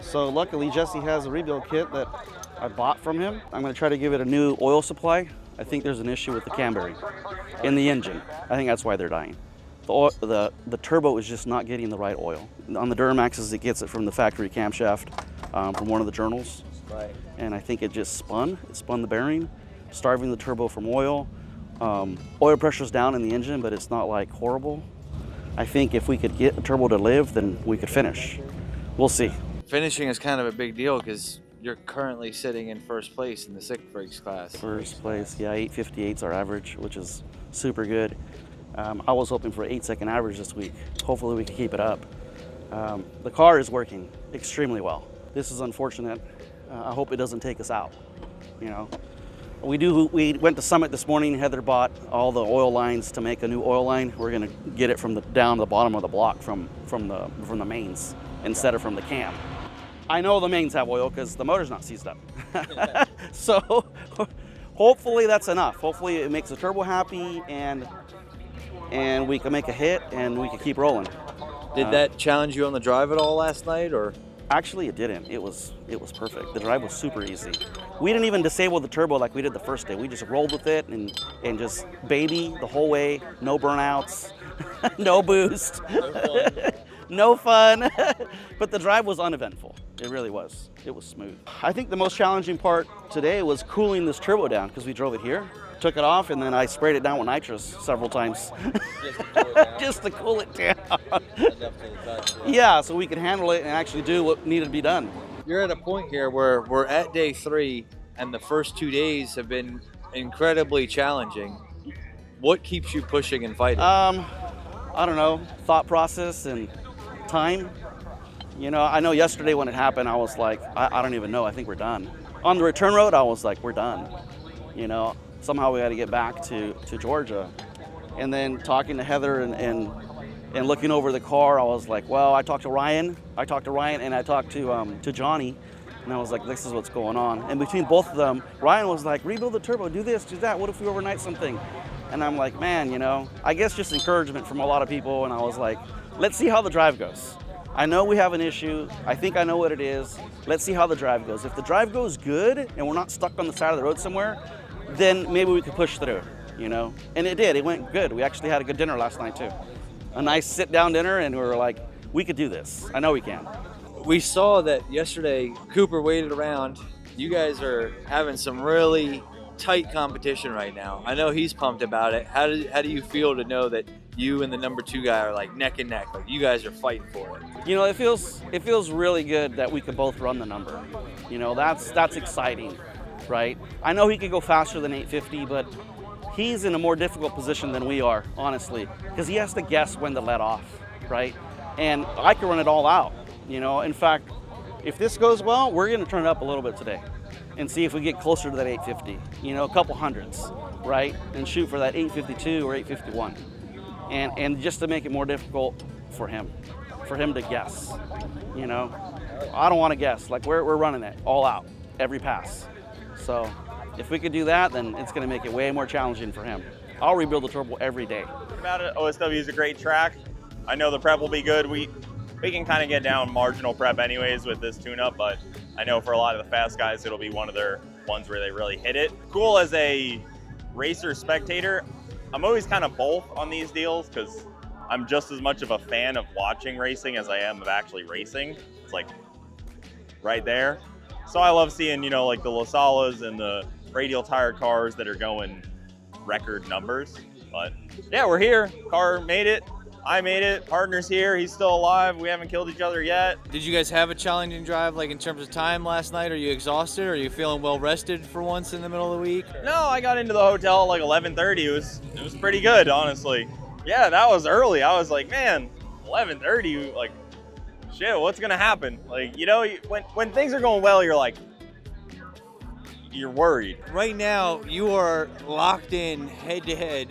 B: So luckily Jesse has a rebuild kit that I bought from him. I'm going to try to give it a new oil supply. I think there's an issue with the cam bearing in the engine. I think that's why they're dying. The turbo is just not getting the right oil. On the Duramaxes, it gets it from the factory camshaft, from one of the journals.
O: Right.
B: And I think it just spun. It spun the bearing, starving the turbo from oil. Oil pressure's down in the engine, but it's not like horrible. I think if we could get the turbo to live, then we could finish. We'll see.
O: Finishing is kind of a big deal because you're currently sitting in first place in the sick brakes class.
B: First place, yeah, 858's our average, which is super good. I was hoping for an 8-second average this week. Hopefully we can keep it up. The car is working extremely well. This is unfortunate. I hope it doesn't take us out, you know. We went to Summit this morning. Heather bought all the oil lines to make a new oil line. We're gonna get it from down the bottom of the block from the mains instead of from the cam. I know the mains have oil because the motor's not seized up. So hopefully that's enough. Hopefully it makes the turbo happy and we can make a hit and we can keep rolling.
O: Did that challenge you on the drive at all last night, or?
B: Actually, it didn't. It was perfect. The drive was super easy. We didn't even disable the turbo like we did the first day. We just rolled with it and just baby the whole way. No burnouts, no boost, no fun. But the drive was uneventful. It really was. It was smooth. I think the most challenging part today was cooling this turbo down because we drove it here, took it off, and then I sprayed it down with nitrous several times. Just to cool it down. Yeah, so we could handle it and actually do what needed to be done.
O: You're at a point here where we're at day 3 and the first 2 days have been incredibly challenging. What keeps you pushing and fighting?
B: I don't know, thought process and time. You know, I know yesterday when it happened, I was like, I don't even know, I think we're done. On the return road, I was like, we're done. You know, somehow we got to get back to Georgia. And then talking to Heather and looking over the car, I was like, well, I talked to Ryan, and I talked to Johnny, and I was like, this is what's going on. And between both of them, Ryan was like, rebuild the turbo, do this, do that, what if we overnight something? And I'm like, man, you know, I guess just encouragement from a lot of people, and I was like, let's see how the drive goes. I know we have an issue, I think I know what it is, let's see how the drive goes. If the drive goes good, and we're not stuck on the side of the road somewhere, then maybe we could push through, you know? And it did, it went good. We actually had a good dinner last night too. A nice sit-down dinner, and we were like, we could do this. I know we can.
O: We saw that yesterday Cooper waited around. You guys are having some really tight competition right now. I know he's pumped about it. How do you feel to know that you and the number 2 guy are like neck and neck, like you guys are fighting for it?
B: You know, it feels really good that we could both run the number. You know, that's exciting, right? I know he could go faster than 850, but he's in a more difficult position than we are, honestly, because he has to guess when to let off, right? And I can run it all out, you know. In fact, if this goes well, we're going to turn it up a little bit today and see if we get closer to that 850, you know, a couple hundreds, right? And shoot for that 852 or 851. And just to make it more difficult for him to guess, you know. I don't want to guess. Like, we're running it all out, every pass. So if we could do that, then it's going to make it way more challenging for him. I'll rebuild the turbo every day.
E: About it, OSW is a great track. I know the prep will be good. We can kind of get down marginal prep anyways with this tune-up, but I know for a lot of the fast guys, it'll be one of their ones where they really hit it. Cool as a racer spectator, I'm always kind of both on these deals because I'm just as much of a fan of watching racing as I am of actually racing. It's like right there. So I love seeing, you know, like the Lasalas and the radial tire cars that are going record numbers. But yeah, we're here. Car made it. I made it. Partner's here. He's still alive. We haven't killed each other yet.
O: Did you guys have a challenging drive, like in terms of time last night? Are you exhausted? Are you feeling well rested for once in the middle of the week?
E: No, I got into the hotel at like 11:30. It was pretty good, honestly. Yeah, that was early. I was like, man, 11:30, like, shit, what's gonna happen? Like, you know, when things are going well, you're like, you're worried.
O: Right now, you are locked in head-to-head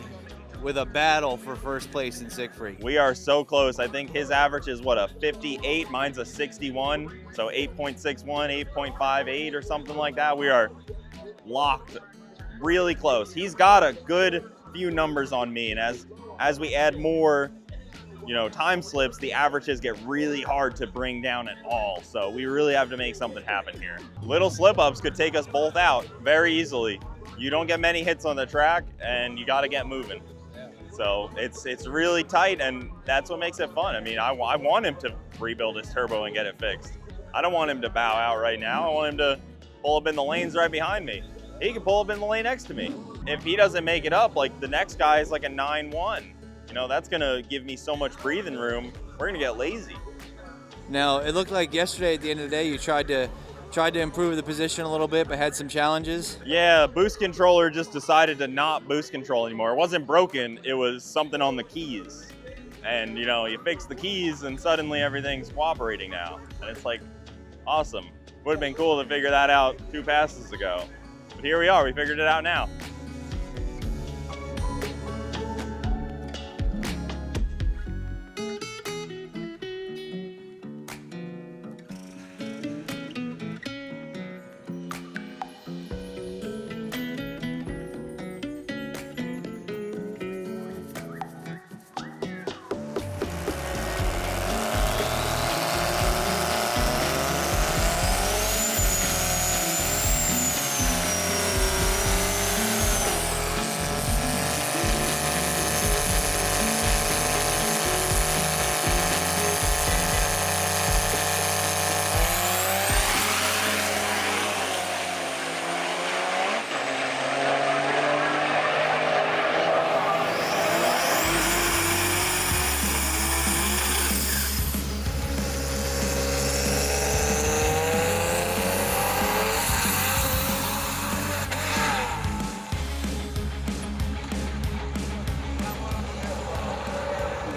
O: with a battle for first place in Sick Freak.
E: We are so close. I think his average is what, a 58, mine's a 61, so 8.61, 8.58 or something like that. We are locked really close. He's got a good few numbers on me, and as we add more, you know, time slips, the averages get really hard to bring down at all. So we really have to make something happen here. Little slip-ups could take us both out very easily. You don't get many hits on the track, and you got to get moving. So it's really tight, and that's what makes it fun. I mean, I want him to rebuild his turbo and get it fixed. I don't want him to bow out right now. I want him to pull up in the lanes right behind me. He can pull up in the lane next to me. If he doesn't make it up, like the next guy is like a 9-1. You know, that's gonna give me so much breathing room. We're gonna get lazy.
O: Now, it looked like yesterday at the end of the day, you tried to improve the position a little bit, but had some challenges.
E: Yeah, boost controller just decided to not boost control anymore. It wasn't broken, it was something on the keys. And you know, you fix the keys and suddenly everything's cooperating now. And it's like, awesome. Would have been cool to figure that out 2 passes ago. But here we are, we figured it out now.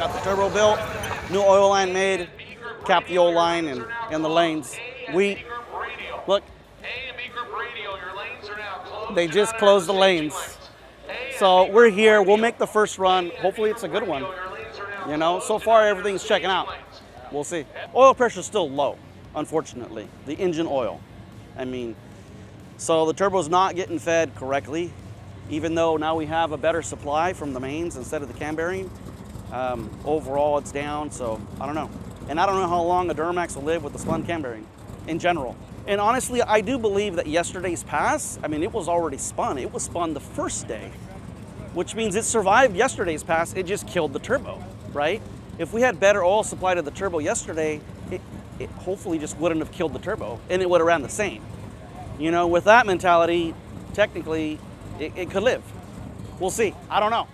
B: Got the turbo built, new oil line made, capped the oil line and the lanes. Look, they just closed the lanes. So we're here, we'll make the first run. Hopefully it's a good one. You know, so far everything's checking out. We'll see. Oil pressure's still low, unfortunately, the engine oil. I mean, so the turbo's not getting fed correctly, even though now we have a better supply from the mains instead of the cam bearing. Overall, it's down, so I don't know. And I don't know how long a Duramax will live with the spun cam bearing in general. And honestly, I do believe that yesterday's pass, I mean, it was already spun. It was spun the first day, which means it survived yesterday's pass. It just killed the turbo, right? If we had better oil supply to the turbo yesterday, it hopefully just wouldn't have killed the turbo and it would have ran the same. You know, with that mentality, technically, it could live. We'll see. I don't know.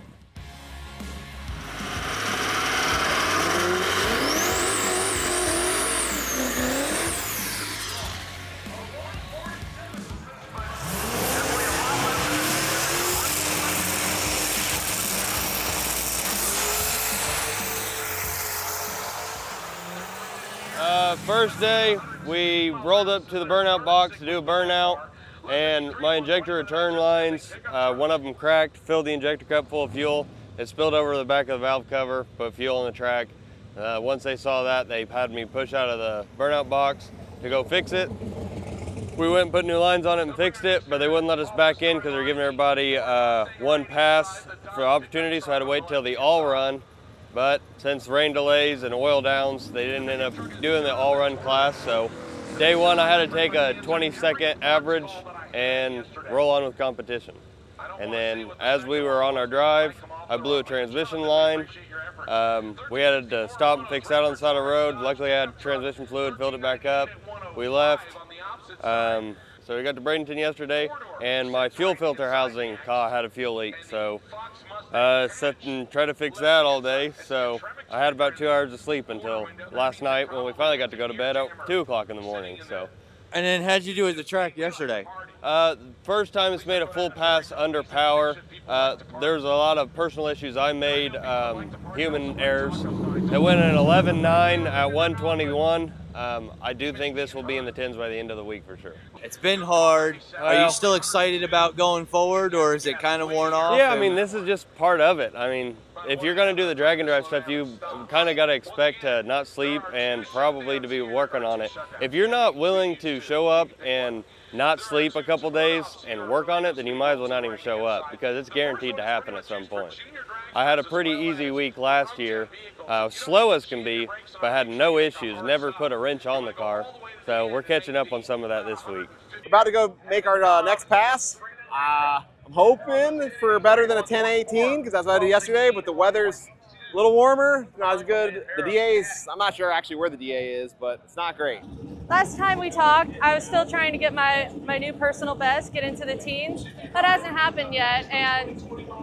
K: First day, we rolled up to the burnout box to do a burnout, and my injector return lines, one of them cracked, filled the injector cup full of fuel. It spilled over the back of the valve cover, put fuel on the track. Once they saw that, they had me push out of the burnout box to go fix it. We went and put new lines on it and fixed it, but they wouldn't let us back in because they're giving everybody one pass for opportunity, so I had to wait till the all run. But since rain delays and oil downs, they didn't end up doing the all run class. So day one, I had to take a 20-second average and roll on with competition. And then as we were on our drive, I blew a transmission line. We had to stop and fix that on the side of the road. Luckily, I had transmission fluid, filled it back up. We left. So we got to Bradenton yesterday, and my fuel filter housing had a fuel leak. So sat and tried to fix that all day. So I had about 2 hours of sleep until last night when we finally got to go to bed at 2 o'clock in the morning. So.
O: And then how'd you do at the track yesterday?
K: First time it's made a full pass under power. There's a lot of personal issues I made, human errors. It went at 11.9 at 121. I do think this will be in the 10s by the end of the week for sure.
O: It's been hard. Are you still excited about going forward, or is it kind of worn off?
K: Yeah, I mean, this is just part of it. I mean, if you're going to do the drag and drive stuff, you kind of got to expect to not sleep and probably to be working on it. If you're not willing to show up and not sleep a couple days and work on it, then you might as well not even show up because it's guaranteed to happen at some point. I had a pretty easy week last year, slow as can be, but had no issues, never put a wrench on the car. So we're catching up on some of that this week.
I: We're about to go make our next pass. I'm hoping for better than a 10:18 because that's what I did yesterday, but the weather's a little warmer, not as good. The DA's, I'm not sure actually where the DA is, but it's not great.
F: Last time we talked, I was still trying to get my new personal best, get into the teens. That hasn't happened yet, and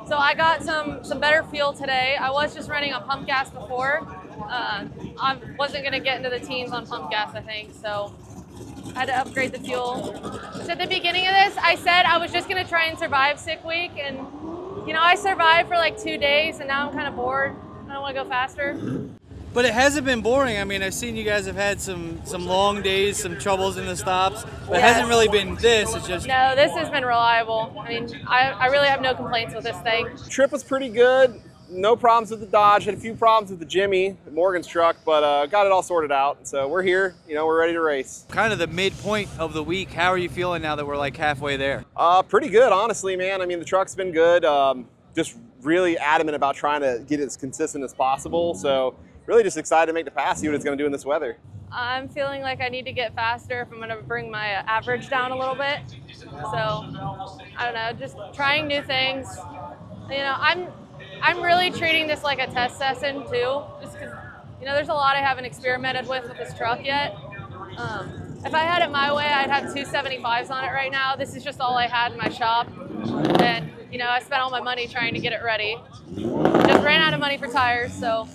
F: so I got some better fuel today. I was just running on pump gas before. I wasn't going to get into the teens on pump gas, I think, so I had to upgrade the fuel. So at the beginning of this, I said I was just going to try and survive sick week, and you know, I survived for like 2 days, and now I'm kind of bored. I don't want to go faster.
M: But it hasn't been boring. I mean, I've seen you guys have had some long days, some troubles in the stops, but it hasn't really been this. It's just...
F: No, this has been reliable. I mean, I really have no complaints with this thing.
I: Trip was pretty good. No problems with the Dodge. Had a few problems with the Jimmy, Morgan's truck, but got it all sorted out. So we're here. You know, we're ready to race.
M: Kind of the midpoint of the week. How are you feeling now that we're like halfway there?
I: Pretty good, honestly, man. I mean, the truck's been good. Just really adamant about trying to get it as consistent as possible. So really just excited to make the pass, see what it's going to do in this weather.
F: I'm feeling like I need to get faster if I'm going to bring my average down a little bit. So, I don't know, just trying new things. You know, I'm really treating this like a test session too, just because, you know, there's a lot I haven't experimented with this truck yet. If I had it my way, I'd have 275s on it right now. This is just all I had in my shop. And, you know, I spent all my money trying to get it ready. Just ran out of money for tires, so,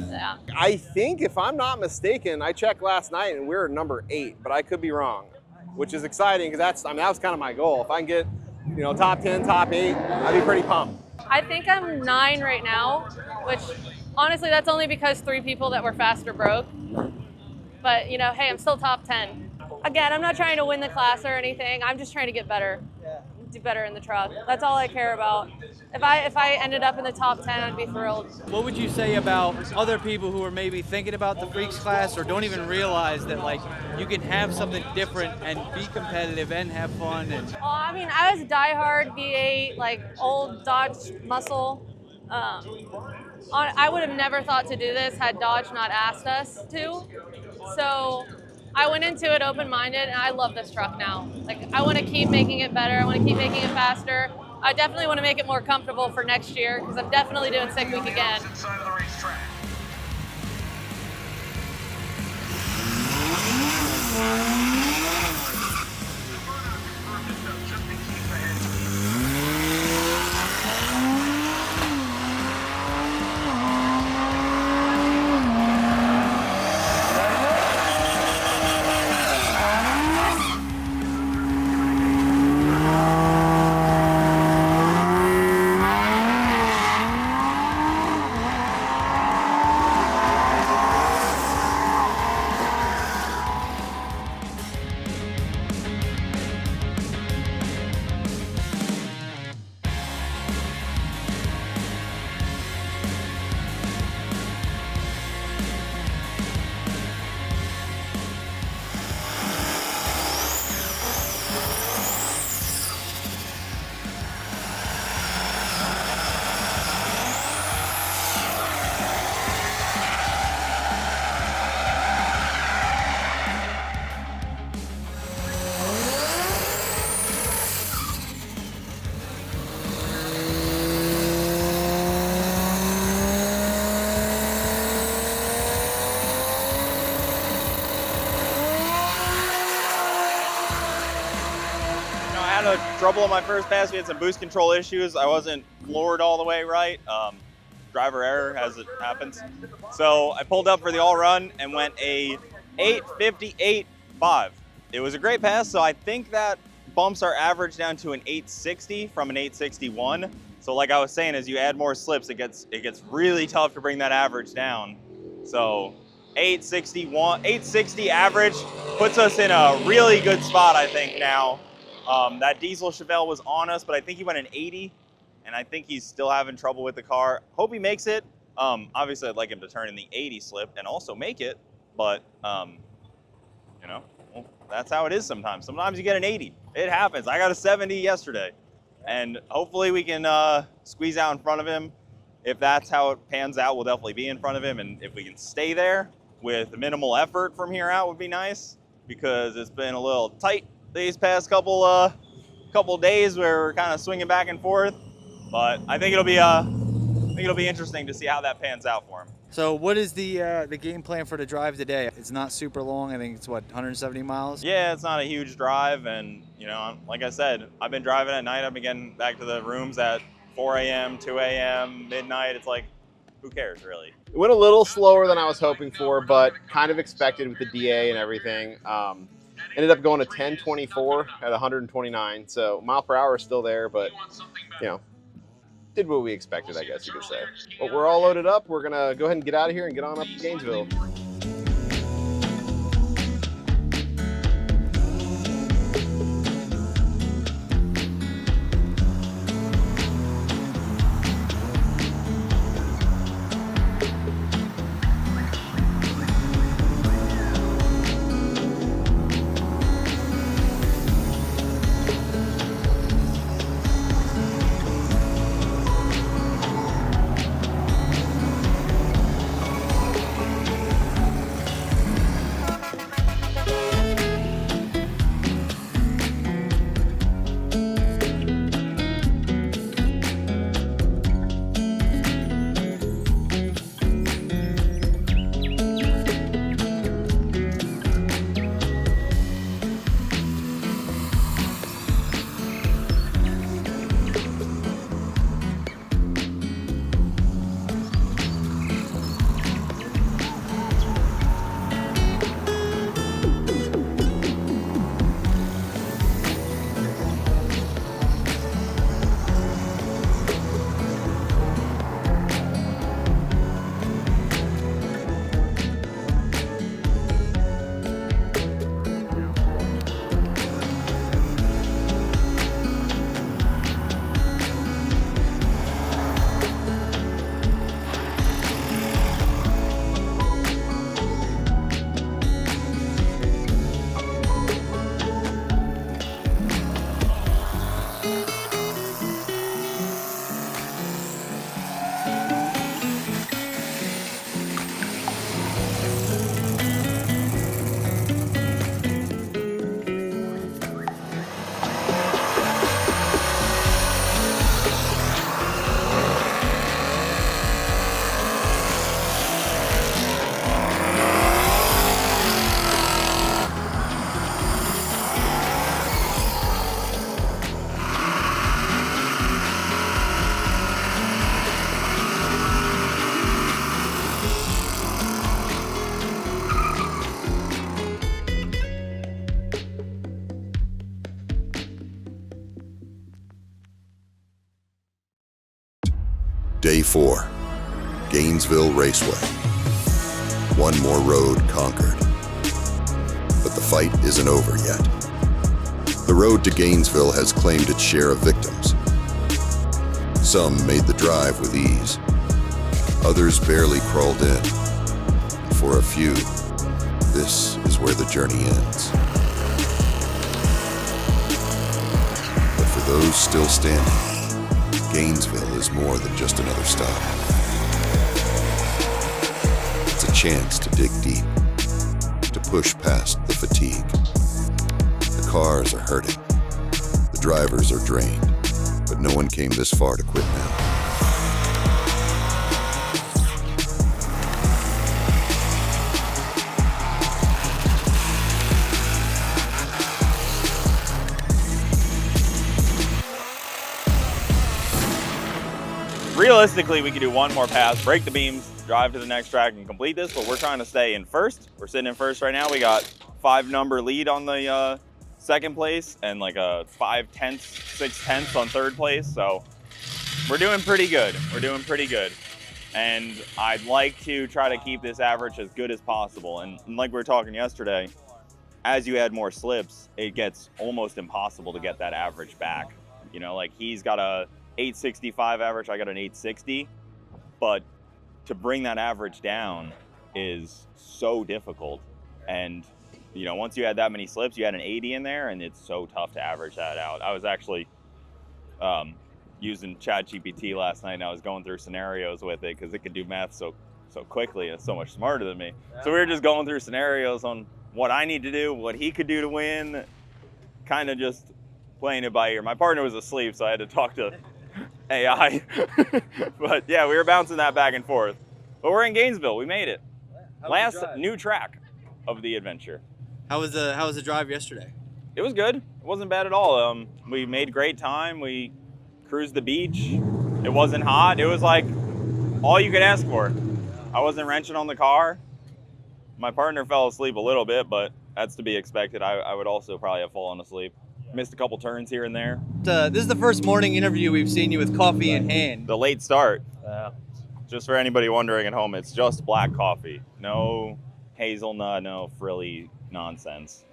F: yeah.
I: I think, if I'm not mistaken, I checked last night and we're number 8, but I could be wrong, which is exciting because that was kind of my goal. If I can get, you know, top 10, top 8, I'd be pretty pumped.
F: I think I'm 9 right now, which Honestly, that's only because 3 people that were faster broke. But, you know, hey, I'm still top 10. Again, I'm not trying to win the class or anything. I'm just trying to get better, do better in the truck. That's all I care about. If I ended up in the top 10, I'd be thrilled.
M: What would you say about other people who are maybe thinking about the Freaks class or don't even realize that, like, you can have something different and be competitive and have fun? And
F: I mean, I was a diehard V8, like old Dodge muscle. I would have never thought to do this had Dodge not asked us to. So I went into it open-minded, and I love this truck now. Like, I want to keep making it better. I want to keep making it faster. I definitely want to make it more comfortable for next year because I'm definitely doing Sick Week again.
E: Trouble on my first pass. We had some boost control issues. I wasn't floored all the way right. Driver error, as it happens. So I pulled up for the all run and went a 8:58.5. It was a great pass, so I think that bumps our average down to an 860 from an 861. So like I was saying, as you add more slips, it gets really tough to bring that average down. So 860 average puts us in a really good spot, I think, now. That diesel Chevelle was on us, but I think he went an 80, and I think he's still having trouble with the car. Hope he makes it. Obviously, I'd like him to turn in the 80 slip and also make it, but, you know, well, that's how it is sometimes. Sometimes you get an 80. It happens. I got a 70 yesterday, and hopefully we can squeeze out in front of him. If that's how it pans out, we'll definitely be in front of him, and if we can stay there with minimal effort from here out would be nice, because it's been a little tight these past couple days where we're kind of swinging back and forth, but I think it'll be interesting to see how that pans out for him.
M: so, what is the game plan for the drive today? It's not super long. I think it's what, 170 miles.
E: Yeah, it's not a huge drive, and you know, like I said, I've been driving at night. I've been getting back to the rooms at 4 a.m., 2 a.m., midnight. It's like, who cares really?
I: It went a little slower than I was hoping for, but kind of expected with the DA and everything. Ended up going to 1024 at 129, so mile per hour is still there, but you know, did what we expected, I guess you could say. But we're all loaded up. We're gonna go ahead and get out of here and get on up to Gainesville.
A: Day 4, Gainesville Raceway. One more road conquered. But the fight isn't over yet. The road to Gainesville has claimed its share of victims. Some made the drive with ease. Others barely crawled in. And for a few, this is where the journey ends. But for those still standing, Gainesville is more than just another stop. It's a chance to dig deep, to push past the fatigue. The cars are hurting, the drivers are drained, but no one came this far to quit now.
E: Realistically, we could do one more pass, break the beams, drive to the next track and complete this, but we're trying to stay in first. We're sitting in first right now. We got 5-number lead on the second place and like a 5/10, 6/10 on third place. So we're doing pretty good. We're doing pretty good. And I'd like to try to keep this average as good as possible. And like we were talking yesterday, as you add more slips, it gets almost impossible to get that average back. You know, like he's got a 865 average, I got an 860, but to bring that average down is so difficult. And you know, once you add that many slips, you add an 80 in there, and it's so tough to average that out. I was actually using ChatGPT last night, and I was going through scenarios with it because it could do math so quickly and it's so much smarter than me. Yeah. So we were just going through scenarios on what I need to do, what he could do to win, kind of just playing it by ear. My partner was asleep, so I had to talk to AI. But yeah, we were bouncing that back and forth. But we're in Gainesville. We made it. Last new track of the adventure.
M: How was the drive yesterday?
E: It was good. It wasn't bad at all. We made great time. We cruised the beach. It wasn't hot. It was like all you could ask for. I wasn't wrenching on the car. My partner fell asleep a little bit, but that's to be expected. I would also probably have fallen asleep. Missed a couple turns here and there.
M: This is the first morning interview we've seen you with coffee in hand.
E: The late start. Just for anybody wondering at home, it's just black coffee. No hazelnut, no frilly nonsense.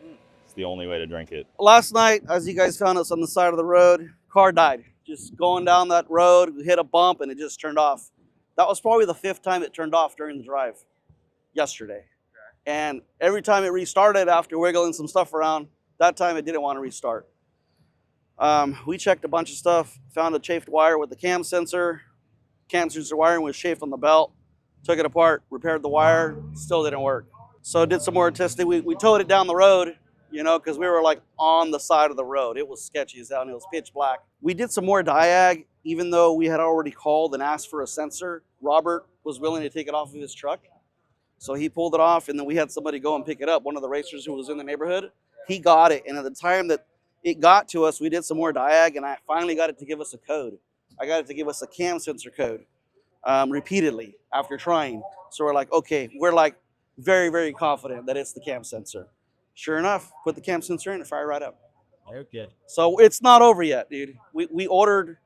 E: It's the only way to drink it.
B: Last night, as you guys found us on the side of the road, car died. Just going down that road, we hit a bump and it just turned off. That was probably the 5th time it turned off during the drive yesterday. And every time it restarted after wiggling some stuff around, that time it didn't want to restart. We checked a bunch of stuff, found a chafed wire with the cam sensor. Cam sensor wiring was chafed on the belt. Took it apart, repaired the wire, still didn't work. So did some more testing. We towed it down the road, you know, because we were like on the side of the road. It was sketchy as hell and it was pitch black. We did some more diag, even though we had already called and asked for a sensor. Robert was willing to take it off of his truck. So he pulled it off and then we had somebody go and pick it up. One of the racers who was in the neighborhood, he got it. And at the time that it got to us, we did some more diag and I finally got it to give us a code. I got it to give us a cam sensor code repeatedly after trying. So we're like, okay, we're like very, very confident that it's the cam sensor. Sure enough, put the cam sensor in and fire right up.
M: Okay.
B: So it's not over yet, dude. We ordered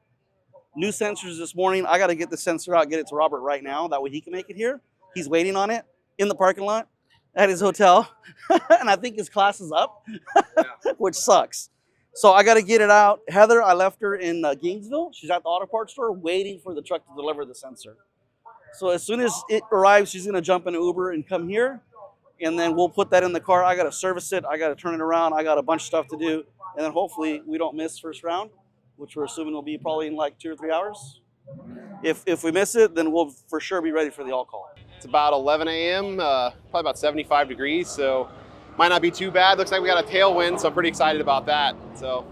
B: new sensors this morning. I got to get the sensor out, get it to Robert right now. That way he can make it here. He's waiting on it in the parking lot at his hotel. And I think his class is up, which sucks. So I got to get it out. Heather, I left her in Gainesville. She's at the auto parts store waiting for the truck to deliver the sensor. So as soon as it arrives, she's going to jump in an Uber and come here. And then we'll put that in the car. I got to service it. I got to turn it around. I got a bunch of stuff to do. And then hopefully we don't miss first round, which we're assuming will be probably in like 2 or 3 hours. If we miss it, then we'll for sure be ready for the all-call.
I: It's about 11 a.m., probably about 75 degrees, so might not be too bad. Looks like we got a tailwind, so I'm pretty excited about that. So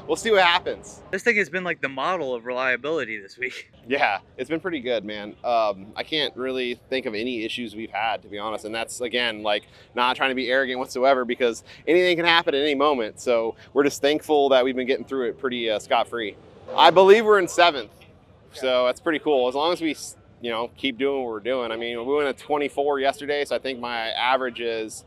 I: we'll see what happens.
M: This thing has been like the model of reliability this week.
I: Yeah, it's been pretty good, man. I can't really think of any issues we've had, to be honest. And that's, again, like not trying to be arrogant whatsoever because anything can happen at any moment. So we're just thankful that we've been getting through it pretty scot-free. I believe we're in 7th, so that's pretty cool. As long as we, you know, keep doing what we're doing. I mean, we went at 24 yesterday, so I think my average is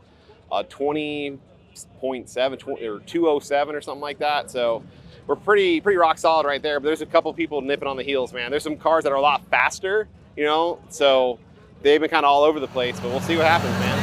I: 20.7 or 207 or something like that. So we're pretty rock solid right there, but there's a couple people nipping on the heels, man. There's some cars that are a lot faster, you know, so they've been kind of all over the place, but we'll see what happens, man.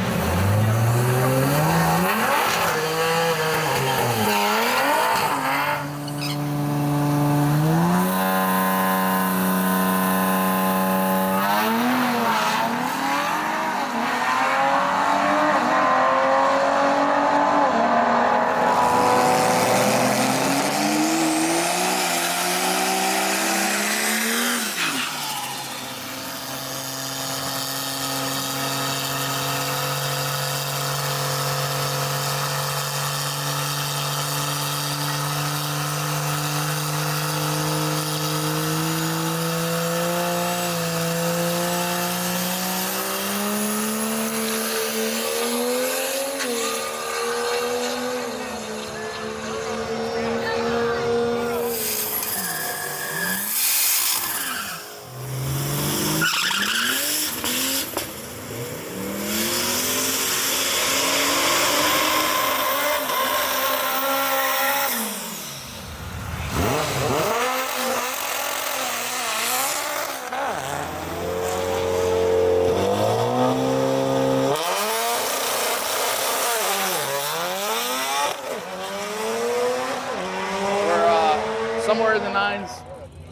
C: Somewhere in the nines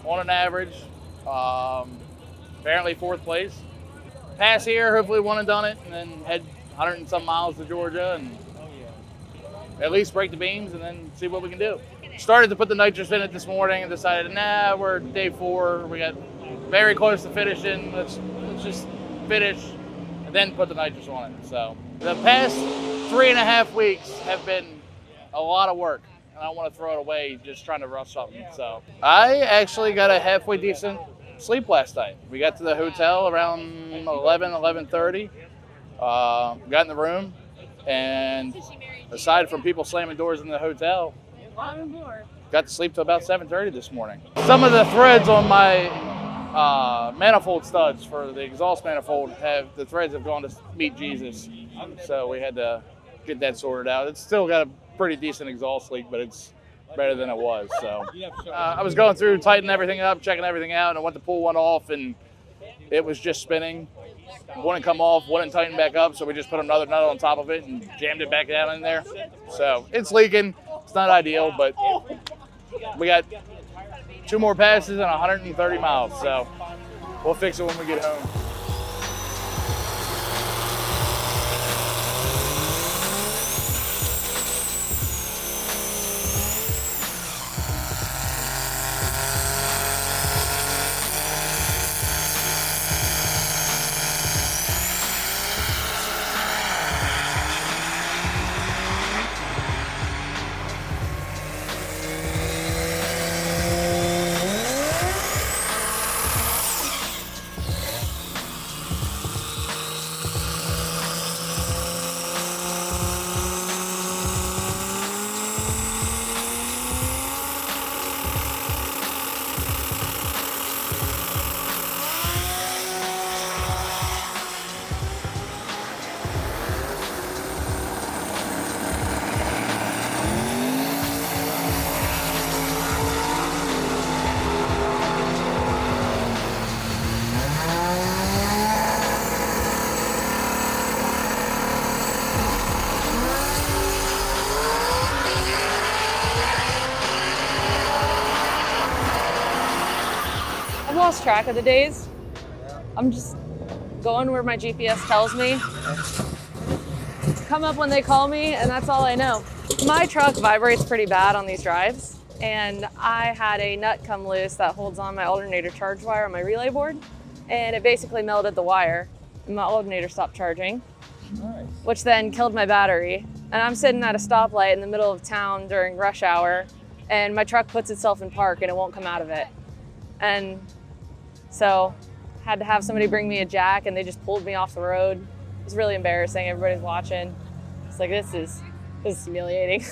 C: on an average. Apparently 4th place. Pass here, hopefully one and done it, and then head 100 and some miles to Georgia and at least break the beams and then see what we can do. Started to put the nitrous in it this morning and decided, nah, we're day 4. We got very close to finishing. Let's just finish and then put the nitrous on it. So the past 3.5 weeks have been a lot of work. And I don't want to throw it away just trying to rush something. So I actually got a halfway decent sleep last night. We got to the hotel around 11:30. Got in the room, and aside from people slamming doors in the hotel, got to sleep till about 7:30 this morning. Some of the threads on my manifold studs for the exhaust manifold the threads have gone to meet Jesus. So we had to get that sorted out. It's still got a pretty decent exhaust leak, but it's better than it was. So I was going through, tightening everything up, checking everything out, and I went to pull one off, and it was just spinning. Wouldn't come off, wouldn't tighten back up, so we just put another nut on top of it and jammed it back down in there. So it's leaking. It's not ideal, but we got 2 more passes and 130 miles, so we'll fix it when we get home.
F: Lost track of the days. I'm just going where my GPS tells me. Come up when they call me, and that's all I know. My truck vibrates pretty bad on these drives, and I had a nut come loose that holds on my alternator charge wire on my relay board, and it basically melted the wire, and my alternator stopped charging, which then killed my battery. And I'm sitting at a stoplight in the middle of town during rush hour, and my truck puts itself in park and it won't come out of it. And so had to have somebody bring me a jack, and they just pulled me off the road. It was really embarrassing. Everybody's watching. It's like, this is humiliating.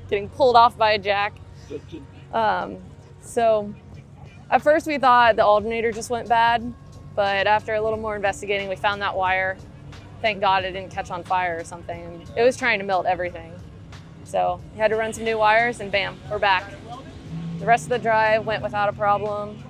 F: Getting pulled off by a jack. So at first we thought the alternator just went bad, but after a little more investigating, we found that wire. Thank God it didn't catch on fire or something. It was trying to melt everything. So we had to run some new wires, and bam, we're back. The rest of the drive went without a problem.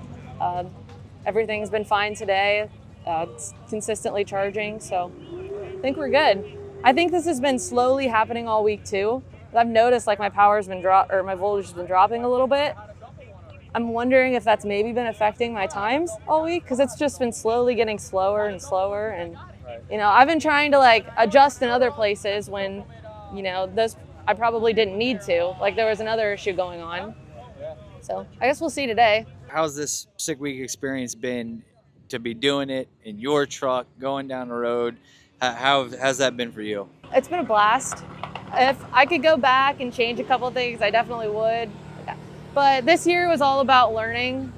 F: Everything's been fine today. It's consistently charging, so I think we're good. I think this has been slowly happening all week too. I've noticed like my power's been my voltage has been dropping a little bit. I'm wondering if that's maybe been affecting my times all week, because it's just been slowly getting slower and slower. And you know, I've been trying to like adjust in other places when, you know, those I probably didn't need to. Like there was another issue going on. So I guess we'll see today.
O: How's this sick week experience been to be doing it in your truck, going down the road? How has that been for you?
F: It's been a blast. If I could go back and change a couple of things, I definitely would. But this year was all about learning.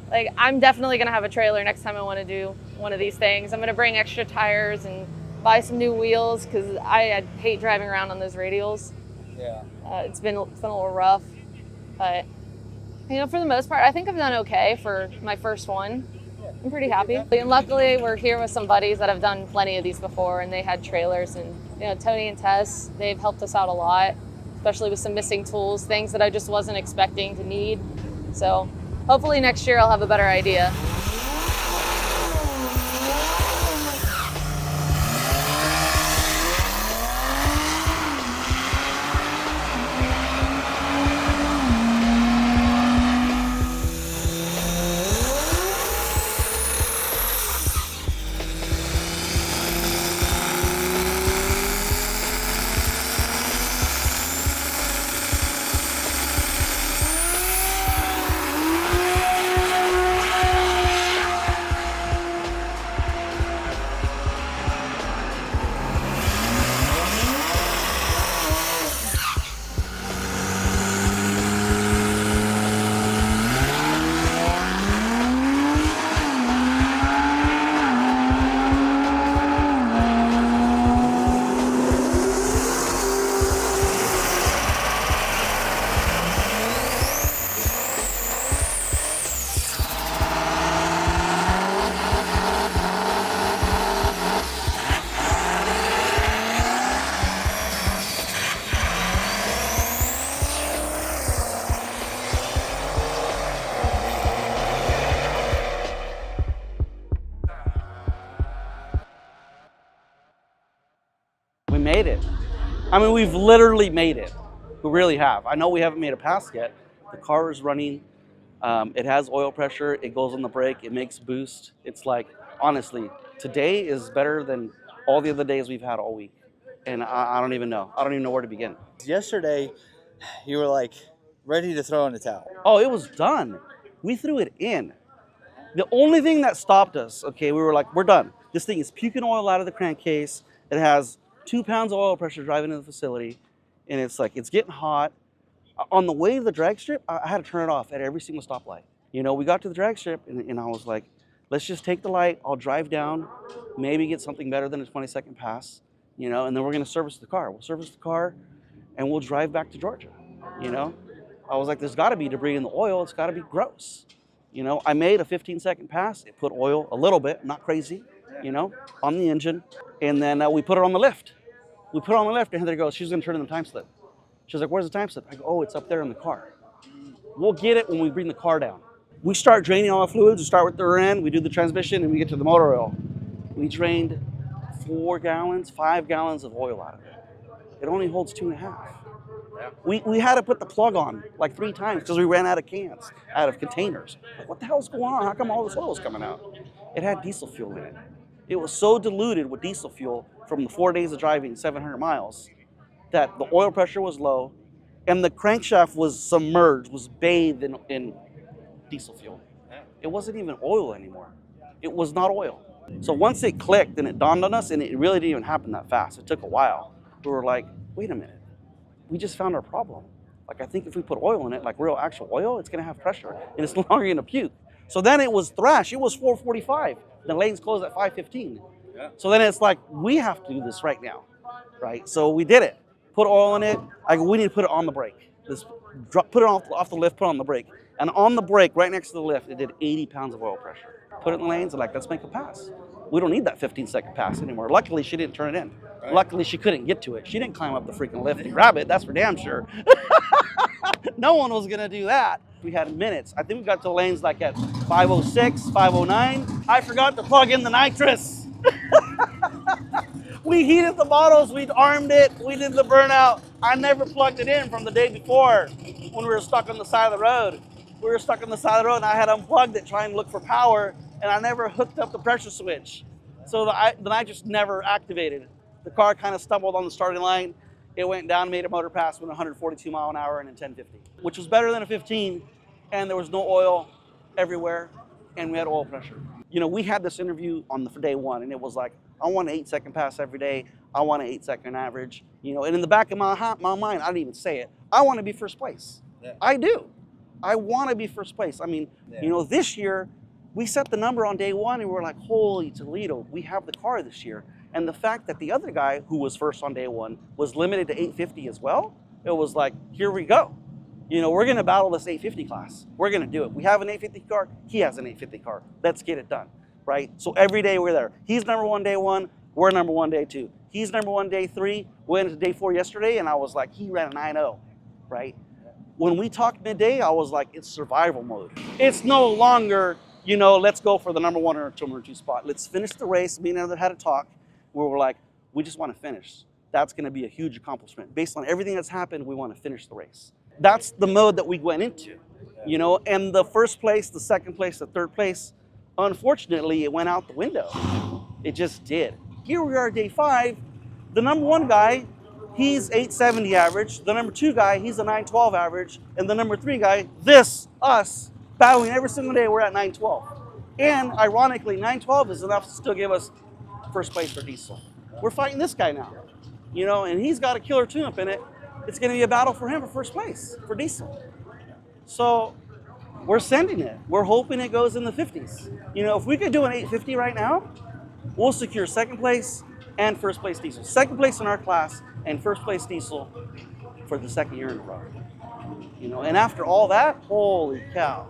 F: Like I'm definitely gonna have a trailer next time I wanna do one of these things. I'm gonna bring extra tires and buy some new wheels because I hate driving around on those radials.
O: Yeah.
F: It's been a little rough, but you know, for the most part, I think I've done okay for my first one. I'm pretty happy. And luckily, we're here with some buddies that have done plenty of these before, and they had trailers. And you know, Tony and Tess, they've helped us out a lot, especially with some missing tools, things that I just wasn't expecting to need. So hopefully next year I'll have a better idea.
B: We made it. I mean, we've literally made it. We really have. I know we haven't made a pass yet. The car is running. It has oil pressure. It goes on the brake. It makes boost. It's like, honestly, today is better than all the other days we've had all week. And I don't even know. I don't even know where to begin.
O: Yesterday, you were like ready to throw in the towel.
B: Oh, it was done. We threw it in. The only thing that stopped us, okay, we were like, we're done. This thing is puking oil out of the crankcase. It has 2 pounds of oil pressure driving into the facility. And it's like, it's getting hot. On the way to the drag strip, I had to turn it off at every single stoplight. You know, we got to the drag strip and I was like, let's just take the light. I'll drive down, maybe get something better than a 20-second pass, you know, and then we're going to service the car. We'll service the car and we'll drive back to Georgia, you know. I was like, there's got to be debris in the oil. It's got to be gross. You know, I made a 15-second pass. It put oil a little bit, not crazy, you know, on the engine. And then we put it on the lift. We put it on the lift and Heather goes, she's going to turn in the time slip. She's like, where's the time slip? I go, oh, it's up there in the car. We'll get it when we bring the car down. We start draining all the fluids. We start with the rear end. We do the transmission and we get to the motor oil. We drained 5 gallons of oil out of it. It only holds 2.5. We had to put the plug on like 3 times because we ran out of cans, out of containers. Like, what the hell's going on? How come all this oil is coming out? It had diesel fuel in it. It was so diluted with diesel fuel from the 4 days of driving 700 miles that the oil pressure was low and the crankshaft was submerged, was bathed in diesel fuel. It wasn't even oil anymore. It was not oil. So once it clicked and it dawned on us, and it really didn't even happen that fast. It took a while. We were like, wait a minute. We just found our problem. Like, I think if we put oil in it, like real actual oil, it's gonna have pressure and it's no longer gonna puke. So then it was thrash. It was 4:45. The lanes closed at 5:15. Yeah. So then it's like, we have to do this right now, right? So we did it. Put oil in it. We need to put it on the brake. Put it off the lift, put it on the brake. And on the brake, right next to the lift, it did 80 pounds of oil pressure. Put it in the lanes and like, let's make a pass. We don't need that 15-second pass anymore. Luckily, she didn't turn it in. Right. Luckily, she couldn't get to it. She didn't climb up the freaking lift and grab it. That's for damn sure. No one was gonna do that. We had minutes. I think we got to lanes like at 5:06, 5:09. I forgot to plug in the nitrous. We heated the bottles, we armed it, we did the burnout. I never plugged it in from the day before when we were stuck on the side of the road. We were stuck on the side of the road and I had unplugged it trying to look for power, and I never hooked up the pressure switch. So the nitrous never activated. The car kind of stumbled on the starting line. It went down, made a motor pass, went 142 mile an hour and a 1050, which was better than a 15, and there was no oil everywhere, and we had oil pressure. You know, we had this interview on the day one, and it was like, I want an 8-second pass every day. I want an 8-second average. You know, and in the back of my mind, I didn't even say it. I want to be first place. Yeah. I do. I want to be first place. I mean, you know, this year, we set the number on day one, and we were like, holy Toledo, we have the car this year. And the fact that the other guy who was first on day one was limited to 850 as well, it was like, here we go. You know, we're going to battle this 850 class. We're going to do it. We have an 850 car. He has an 850 car. Let's get it done, right? So every day we're there. He's number one day one. We're number one day two. He's number one day three. We went into day four yesterday, and I was like, he ran a 9.0, right? When we talked midday, I was like, it's survival mode. It's no longer, you know, let's go for the number one or number two spot. Let's finish the race. Me and another had a talk where we're like, we just want to finish. That's going to be a huge accomplishment. Based on everything that's happened, we want to finish the race. That's the mode that we went into, you know, and the first place, the second place, the third place, unfortunately, it went out the window. It just did. Here we are, day 5. The number one guy, he's 870 average. The number two guy, he's a 912 average. And the number three guy, us, battling every single day, we're at 912. And ironically, 912 is enough to still give us first place for diesel. We're fighting this guy now, you know, and he's got a killer tune-up in it. It's going to be a battle for him for first place for diesel. So we're sending it. We're hoping it goes in the 50s. You know, if we could do an 850 right now, we'll secure second place and first place diesel. Second place in our class and first place diesel for the second year in a row. You know, and after all that, holy cow,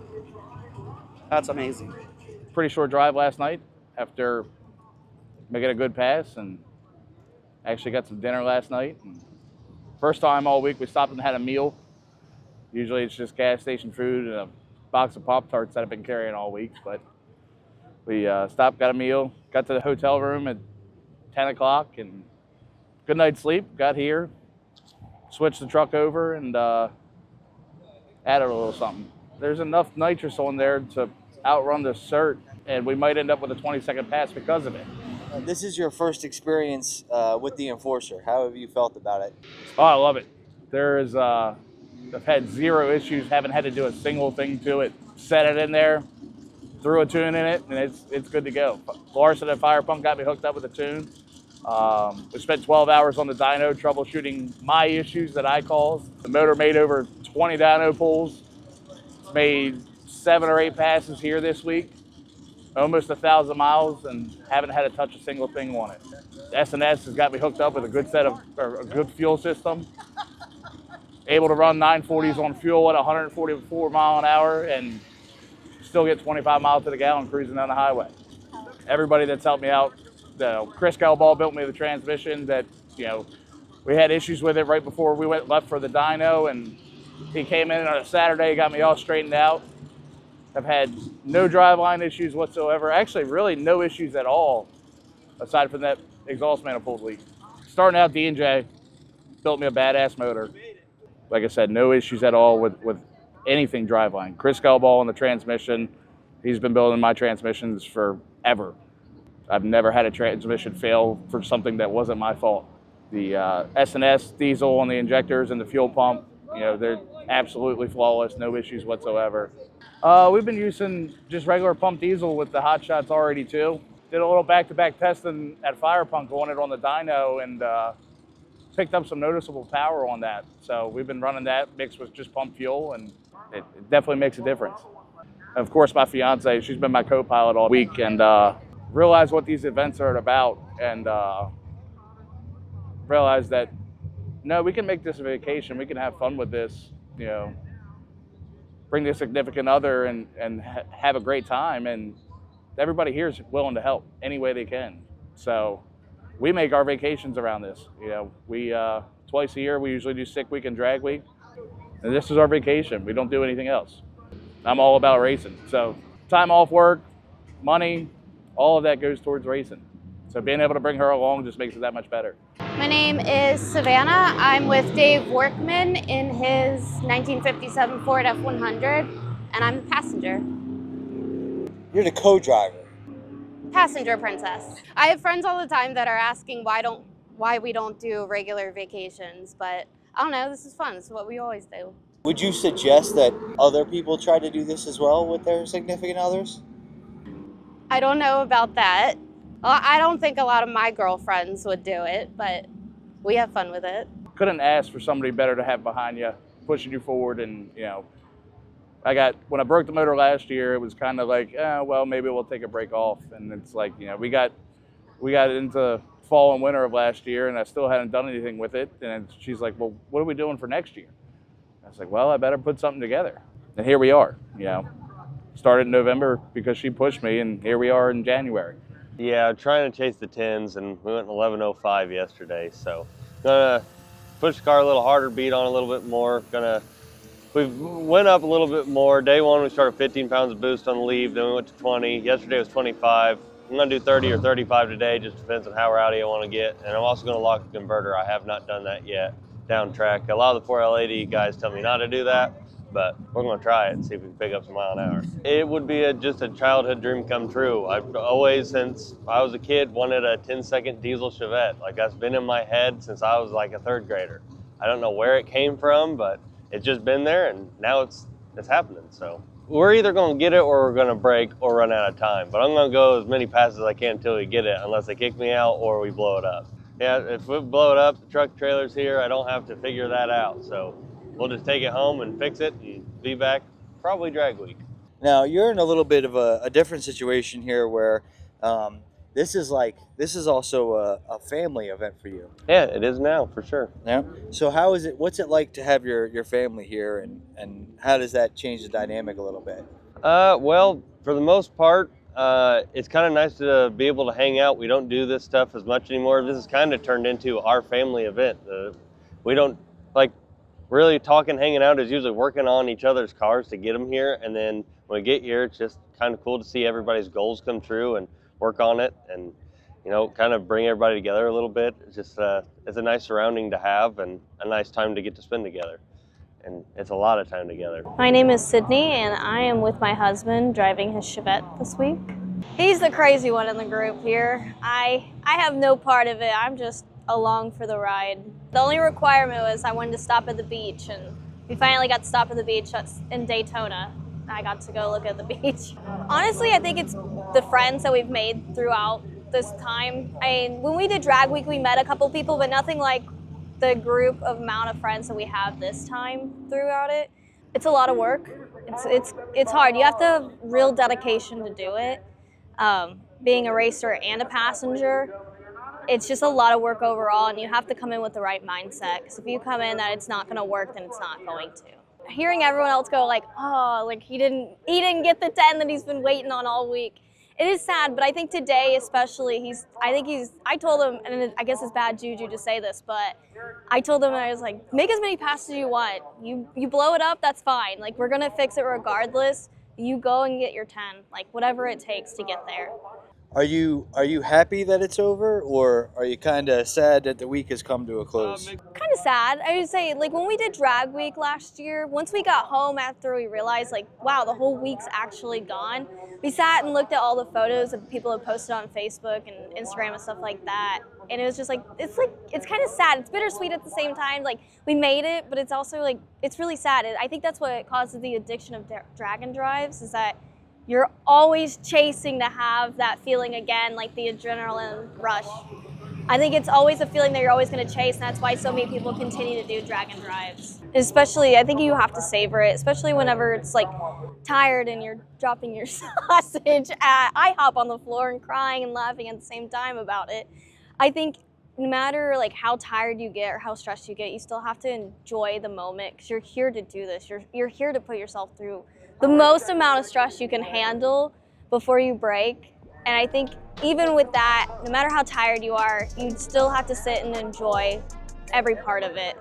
B: that's amazing.
C: Pretty short drive last night after making a good pass, and actually got some dinner last night. And first time all week we stopped and had a meal. Usually it's just gas station food and a box of Pop-Tarts that I've been carrying all week, but we stopped, got a meal, got to the hotel room at 10 o'clock, and good night's sleep, got here, switched the truck over, and added a little something. There's enough nitrous on there to outrun the cert, and we might end up with a 20-second pass because of it.
O: This is your first experience with the Enforcer. How have you felt about it?
C: Oh, I love it. I've had zero issues, haven't had to do a single thing to it. Set it in there, threw a tune in it, and it's good to go. Larson at Fire Pump got me hooked up with a tune. We spent 12 hours on the dyno troubleshooting my issues that I caused. The motor made over 20 dyno pulls. It's made 7 or 8 passes here this week. Almost 1,000 miles, and haven't had to touch a single thing on it. S&S has got me hooked up with a good fuel system. Able to run 940s on fuel at 144 mile an hour and still get 25 miles to the gallon cruising down the highway. Everybody that's helped me out, Chris Galball built me the transmission that, you know, we had issues with it right before we left for the dyno, and he came in on a Saturday, got me all straightened out. I've had no driveline issues whatsoever. Actually, really no issues at all, aside from that exhaust manifold leak. Starting out, D&J built me a badass motor. Like I said, no issues at all with anything driveline. Chris Galball on the transmission, he's been building my transmissions forever. I've never had a transmission fail for something that wasn't my fault. The S&S diesel on the injectors and the fuel pump, you know, they're absolutely flawless, no issues whatsoever. We've been using just regular pump diesel with the Hot Shots R82. Did a little back-to-back testing at Fire Pump on it on the dyno, and picked up some noticeable power on that. So we've been running that mixed with just pump fuel, and it definitely makes a difference. And of course, my fiance, she's been my co-pilot all week, and realized what these events are about, and realized that, no, we can make this a vacation. We can have fun with this, you know, bring the significant other and have a great time. And everybody here is willing to help any way they can. So we make our vacations around this. You know, we twice a year, we usually do sick week and drag week. And this is our vacation. We don't do anything else. I'm all about racing. So time off work, money, all of that goes towards racing. So being able to bring her along just makes it that much better.
P: My name is Savannah. I'm with Dave Workman in his 1957 Ford F100, and I'm the passenger.
Q: You're the co-driver.
P: Passenger princess. I have friends all the time that are asking why we don't do regular vacations, but I don't know, this is fun. This is what we always do.
Q: Would you suggest that other people try to do this as well with their significant others?
P: I don't know about that. Well, I don't think a lot of my girlfriends would do it, but we have fun with it.
C: Couldn't ask for somebody better to have behind you, pushing you forward. And when I broke the motor last year, it was kind of like, well, maybe we'll take a break off. And it's like, we got into fall and winter of last year, and I still hadn't done anything with it. And she's like, well, what are we doing for next year? I was like, well, I better put something together. And here we are. Started in November because she pushed me, and here we are in January.
K: Yeah, trying to chase the 10s, and we went 11:05 yesterday, so gonna push the car a little harder, beat on a little bit more. We went up a little bit more. Day one, we started 15 pounds of boost on the leave, then we went to 20. Yesterday was 25. I'm gonna do 30 or 35 today, just depends on how rowdy I wanna get. And I'm also gonna lock the converter. I have not done that yet, down track. A lot of the 4L80 guys tell me not to do that, but we're gonna try it and see if we can pick up some mile an hour. It would be just a childhood dream come true. I've always, since I was a kid, wanted a 10-second diesel Chevette. Like, that's been in my head since I was like a 3rd grader. I don't know where it came from, but it's just been there, and now it's happening. So we're either gonna get it or we're gonna break or run out of time. But I'm gonna go as many passes as I can until we get it, unless they kick me out or we blow it up. Yeah, if we blow it up, the truck trailer's here, I don't have to figure that out. So we'll just take it home and fix it and be back probably drag week.
Q: Now, you're in a little bit of a different situation here where this is also a family event for you.
K: Yeah, it is now, for sure.
Q: Yeah. So what's it like to have your family here, and how does that change the dynamic a little bit?
K: Well, for the most part, it's kind of nice to be able to hang out. We don't do this stuff as much anymore. This has kind of turned into our family event. We don't, really talking, hanging out is usually working on each other's cars to get them here. And then when we get here, it's just kind of cool to see everybody's goals come true and work on it and, kind of bring everybody together a little bit. It's just, it's a nice surrounding to have and a nice time to get to spend together. And it's a lot of time together.
R: My name is Sydney, and I am with my husband driving his Chevette this week. He's the crazy one in the group here. I have no part of it. I'm just along for the ride. The only requirement was I wanted to stop at the beach, and we finally got to stop at the beach in Daytona. I got to go look at the beach. Honestly, I think it's the friends that we've made throughout this time. When we did drag week, we met a couple people, but nothing like the group of amount of friends that we have this time throughout it. It's a lot of work. It's hard. You have to have real dedication to do it. Being a racer and a passenger, it's just a lot of work overall, and you have to come in with the right mindset. Because if you come in that it's not going to work, then it's not going to. Hearing everyone else go like, oh, like he didn't get the 10 that he's been waiting on all week. It is sad, but I think today especially, I told him, and I guess it's bad juju to say this, but I told him, and I was like, make as many passes as you want. You blow it up, that's fine. Like, we're going to fix it regardless. You go and get your 10, like whatever it takes to get there.
Q: Are you happy that it's over, or are you kind of sad that the week has come to a close?
R: Kind of sad. I would say, like, when we did drag week last year, once we got home after we realized, like, wow, the whole week's actually gone, we sat and looked at all the photos that people have posted on Facebook and Instagram and stuff like that. And it was just like, it's kind of sad. It's bittersweet at the same time. Like, we made it, but it's also like, it's really sad. I think that's what causes the addiction of drag and drives, is that you're always chasing to have that feeling again, like the adrenaline rush. I think it's always a feeling that you're always going to chase, and that's why so many people continue to do drag and drives. Especially, I think you have to savor it, especially whenever it's like tired and you're dropping your sausage. I hop on the floor and crying and laughing at the same time about it. I think no matter like how tired you get or how stressed you get, you still have to enjoy the moment, because you're here to do this. You're here to put yourself through the most amount of stress you can handle before you break. And I think even with that, no matter how tired you are, you still have to sit and enjoy every part of it.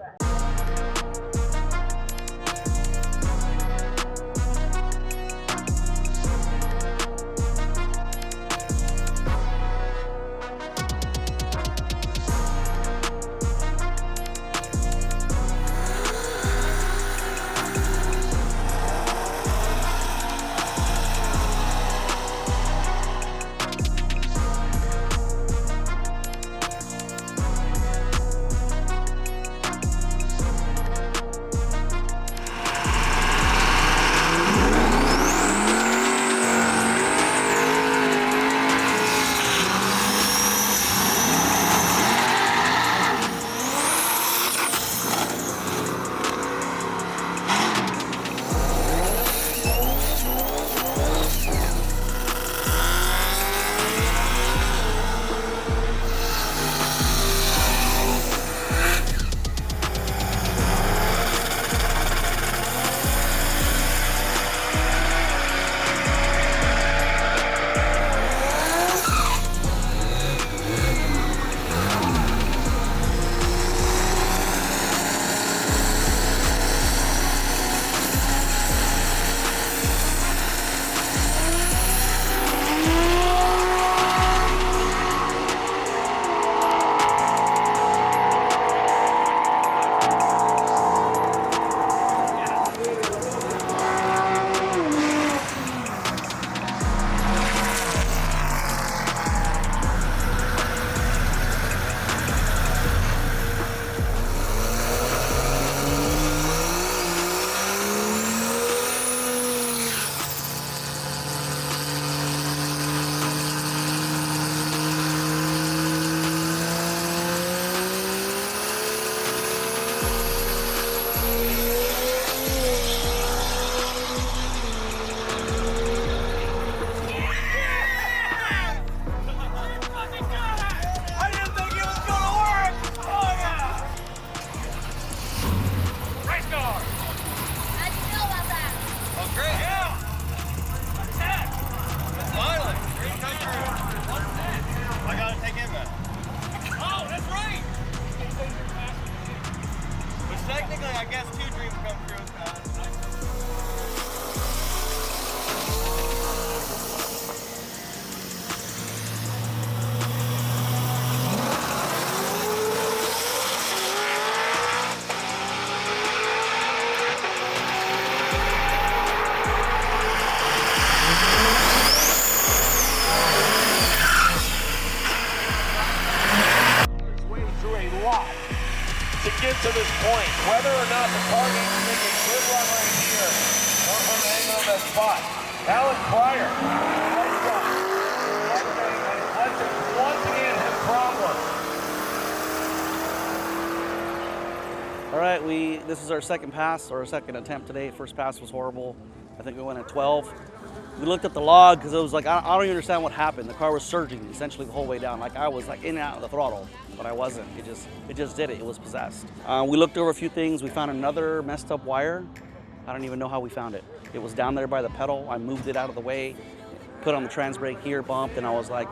S: to this point. Whether or not the car needs to make a good run right here or remain on that spot. Alan Pryor, once again has problems.
B: All right, this is our second pass, or our second attempt today. First pass was horrible. I think we went at 12. We looked at the log because it was like, I don't even understand what happened. The car was surging essentially the whole way down. Like I was like in and out of the throttle, but I wasn't. It just did it. It was possessed. We looked over a few things. We found another messed up wire. I don't even know how we found it. It was down there by the pedal. I moved it out of the way, put on the trans brake here, bumped, and I was like,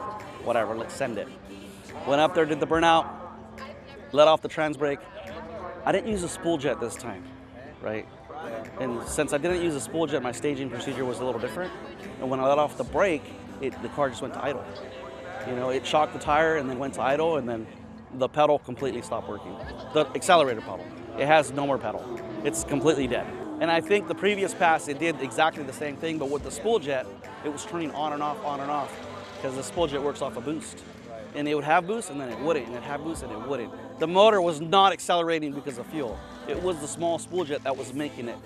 B: whatever, let's send it. Went up there, did the burnout, let off the trans brake. I didn't use a spool jet this time, right? And since I didn't use a spool jet, my staging procedure was a little different. And when I let off the brake, the car just went to idle. You know, it shocked the tire and then went to idle, and then the pedal completely stopped working. The accelerator pedal, it has no more pedal. It's completely dead. And I think the previous pass, it did exactly the same thing, but with the spool jet, it was turning on and off, because the spool jet works off a boost. And it would have boost, and then it wouldn't, and it'd have boost, and it wouldn't. The motor was not accelerating because of fuel. It was the small spool jet that was making it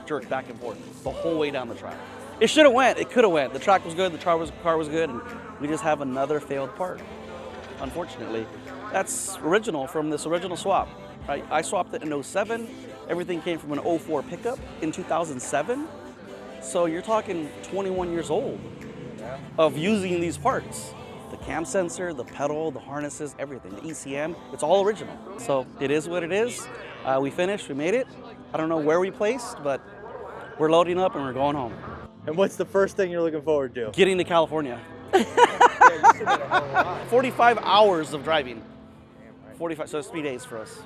B: jerk back and forth the whole way down the track. It should have went, it could have went. The track was good, the car was good, and we just have another failed part, unfortunately. That's original from this original swap. Right? I swapped it in 07. Everything came from an 04 pickup in 2007. So you're talking 21 years old of using these parts. The cam sensor, the pedal, the harnesses, everything, the ECM, it's all original. So it is what it is. We finished, we made it. I don't know where we placed, but we're loading up and we're going home.
Q: And what's the first thing you're looking forward to?
B: Getting to California. 45 hours of driving. 45, so it's 3 days for us.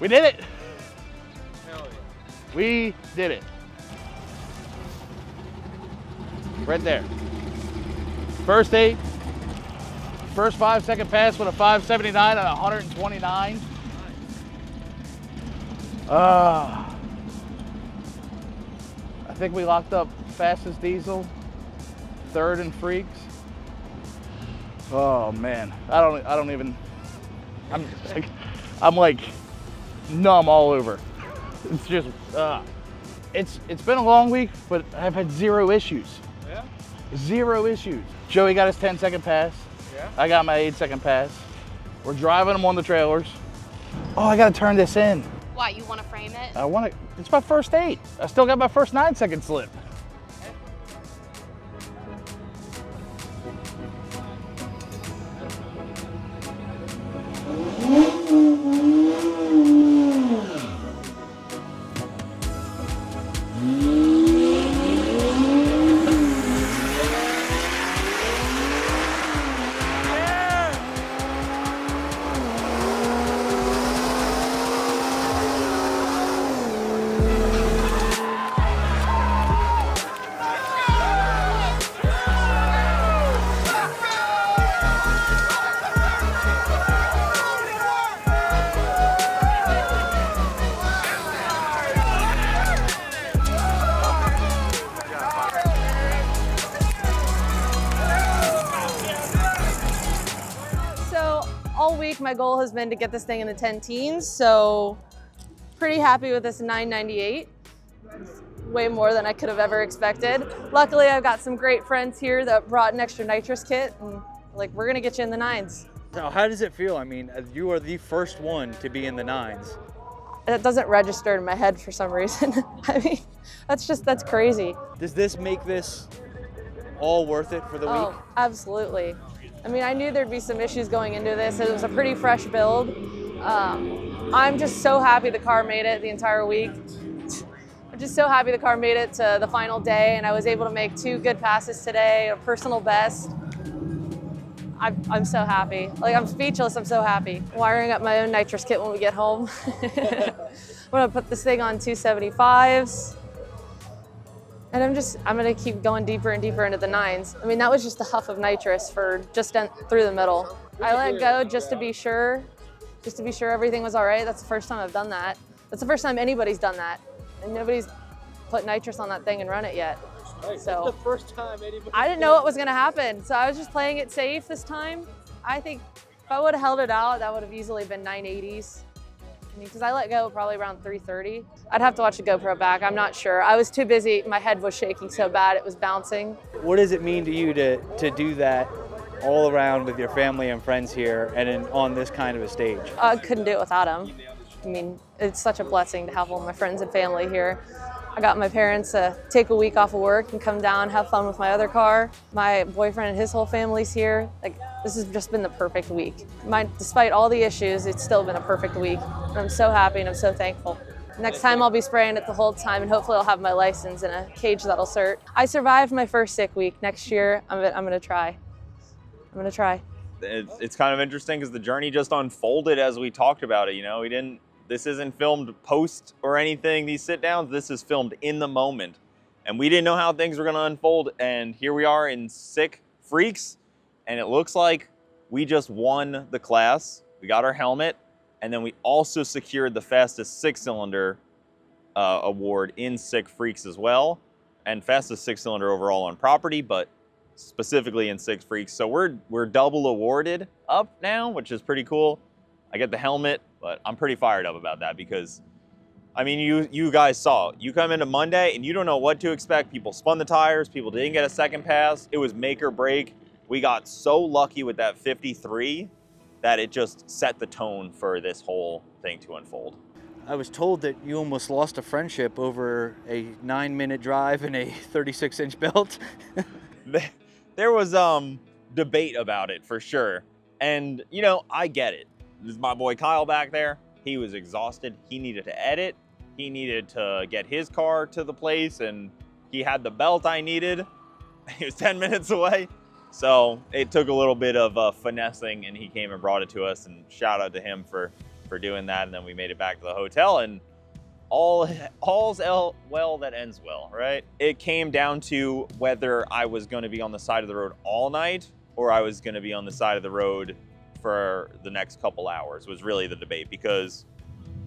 C: We did it. We did it. Right there. First 8. First 5-second pass with a 579 and 129. I think we locked up fastest diesel, 3rd in freaks. Oh man, I don't even. I'm like numb all over. It's just, it's been a long week, but I've had 0 issues.
O: Yeah?
C: 0 issues. Joey got his 10-second pass.
O: Yeah?
C: I got my 8-second pass. We're driving them on the trailers. Oh, I gotta turn this in.
P: Why, you want to frame it?
C: I want to, it's my first 8. I still got my first 9-second slip.
F: All week my goal has been to get this thing in the 10 teens, so pretty happy with this 998. Way more than I could have ever expected. Luckily I've got some great friends here that brought an extra nitrous kit, and like, we're gonna get you in the 9s.
M: So how does it feel? I mean, you are the first one to be in the 9s.
F: It doesn't register in my head for some reason. I mean, that's crazy.
M: Does this make this all worth it for the week?
F: Oh, absolutely. I mean, I knew there'd be some issues going into this. It was a pretty fresh build. I'm just so happy the car made it the entire week. I'm just so happy the car made it to the final day, and I was able to make 2 good passes today, a personal best. I'm so happy. Like, I'm speechless, I'm so happy. Wiring up my own nitrous kit when we get home. I'm gonna put this thing on 275s. And I'm gonna keep going deeper and deeper into the 9s. I mean, that was just a huff of nitrous for just through the middle. I let go just to be sure everything was all right. That's the first time I've done that. That's the first time anybody's done that. And nobody's put nitrous on that thing and run it yet. So
O: That's the first time anybody.
F: I didn't know what was gonna happen. So I was just playing it safe this time. I think if I would've held it out, that would have easily been 980s. I mean, because I let go probably around 330. I'd have to watch the GoPro back, I'm not sure. I was too busy, my head was shaking so bad, it was bouncing.
M: What does it mean to you to do that all around with your family and friends here and on this kind of a stage?
F: I couldn't do it without them. I mean, it's such a blessing to have all my friends and family here. I got my parents to take a week off of work and come down, have fun with my other car. My boyfriend and his whole family's here. Like, this has just been the perfect week. Despite all the issues, it's still been a perfect week. And I'm so happy and I'm so thankful. Next time I'll be spraying it the whole time, and hopefully I'll have my license in a cage that'll cert. I survived my first sick week. Next year, I'm gonna try. I'm gonna try.
E: It's kind of interesting because the journey just unfolded as we talked about it. You know, this isn't filmed post or anything, these sit downs, this is filmed in the moment. And we didn't know how things were gonna unfold, and here we are in Sick Freaks, and it looks like we just won the class. We got our helmet, and then we also secured the fastest 6-cylinder award in Sick Freaks as well, and fastest 6-cylinder overall on property, but specifically in Sick Freaks. So we're double awarded up now, which is pretty cool. I get the helmet, but I'm pretty fired up about that because, I mean, you guys saw, you come into Monday and you don't know what to expect. People spun the tires, people didn't get a second pass. It was make or break. We got so lucky with that 53 that it just set the tone for this whole thing to unfold.
M: I was told that you almost lost a friendship over a 9-minute drive and a 36-inch belt.
E: There was debate about it for sure. And, you know, I get it. This is my boy Kyle back there. He was exhausted. He needed to edit. He needed to get his car to the place, and he had the belt I needed. He was 10 minutes away. So it took a little bit of finessing, and he came and brought it to us, and shout out to him for doing that. And then we made it back to the hotel, and all's well that ends well, right? It came down to whether I was going to be on the side of the road all night or I was going to be on the side of the road for the next couple hours was really the debate, because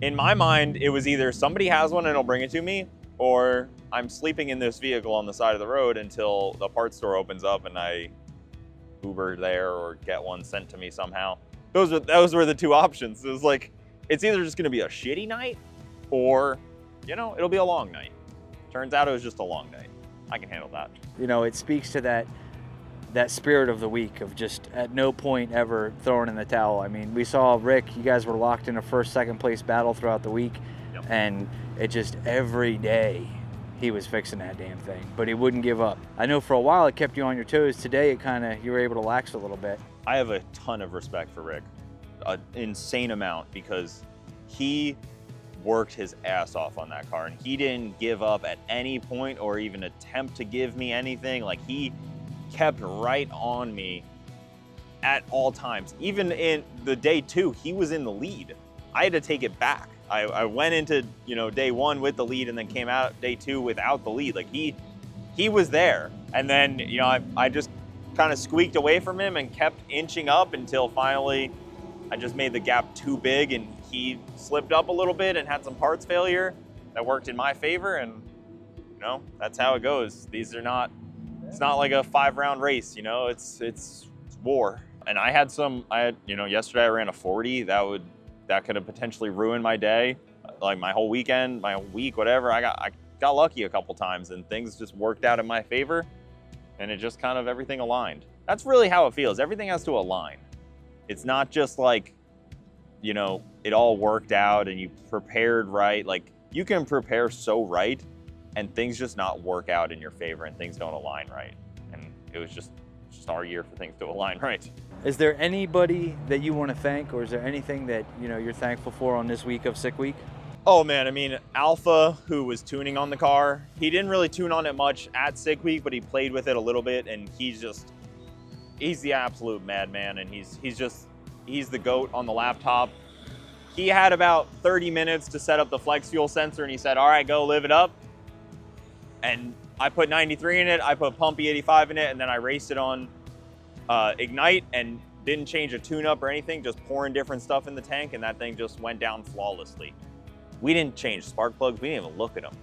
E: in my mind, it was either somebody has one and it'll bring it to me, or I'm sleeping in this vehicle on the side of the road until the parts store opens up and I Uber there or get one sent to me somehow. Those were the two options. It was like, it's either just gonna be a shitty night or, you know, it'll be a long night. Turns out it was just a long night. I can handle that.
M: You know, it speaks to that spirit of the week of just at no point ever throwing in the towel. I mean, we saw Rick, you guys were locked in a first, second place battle throughout the week.
E: Yep.
M: And it just every day he was fixing that damn thing, but he wouldn't give up. I know for a while it kept you on your toes. Today you were able to lax a little bit.
E: I have a ton of respect for Rick, an insane amount, because he worked his ass off on that car and he didn't give up at any point or even attempt to give me anything. Like, he kept right on me at all times. Even in the day 2, he was in the lead. I had to take it back. I went into, you know, day 1 with the lead and then came out day 2 without the lead. Like, he was there. And then, you know, I just kind of squeaked away from him and kept inching up until finally I just made the gap too big and he slipped up a little bit and had some parts failure that worked in my favor. And, you know, that's how it goes. It's not like a 5-round race, you know, it's war. And I had, you know, yesterday I ran a 40. That could have potentially ruined my day, like my whole weekend, my whole week, whatever. I got lucky a couple times and things just worked out in my favor, and it just kind of everything aligned. That's really how it feels. Everything has to align. It's not just like, you know, it all worked out and you prepared right. Like, you can prepare so right and things just not work out in your favor and things don't align right. And it was just our year for things to align right.
O: Is there anybody that you want to thank, or is there anything that, you know, you're thankful for on this week of Sick Week?
E: Oh man, I mean, Alpha, who was tuning on the car, he didn't really tune on it much at Sick Week, but he played with it a little bit, and he's the absolute madman, and he's the GOAT on the laptop. He had about 30 minutes to set up the flex fuel sensor, and he said, all right, go live it up. And I put 93 in it, I put Pumpy 85 in it, and then I raced it on Ignite and didn't change a tune-up or anything, just pouring different stuff in the tank, and that thing just went down flawlessly. We didn't change spark plugs, we didn't even look at them.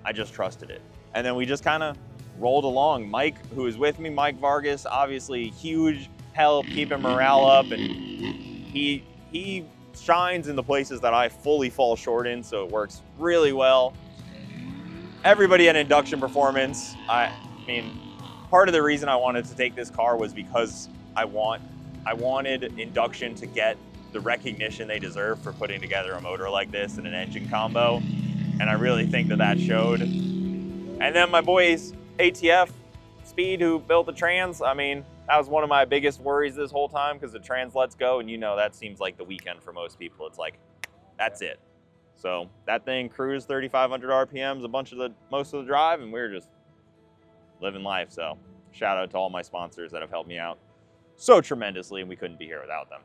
E: I just trusted it. And then we just kind of rolled along. Mike, who was with me, Mike Vargas, obviously huge help keeping morale up, and he shines in the places that I fully fall short in, so it works really well. Everybody at Induction Performance, I mean, part of the reason I wanted to take this car was because I wanted Induction to get the recognition they deserve for putting together a motor like this and an engine combo. And I really think that showed. And then my boys, ATF Speed, who built the trans, I mean, that was one of my biggest worries this whole time, because the trans lets go, and you know that seems like the weekend for most people. It's like, that's it. So that thing cruised 3,500 RPMs most of the drive, and we were just living life. So shout out to all my sponsors that have helped me out so tremendously, and we couldn't be here without them.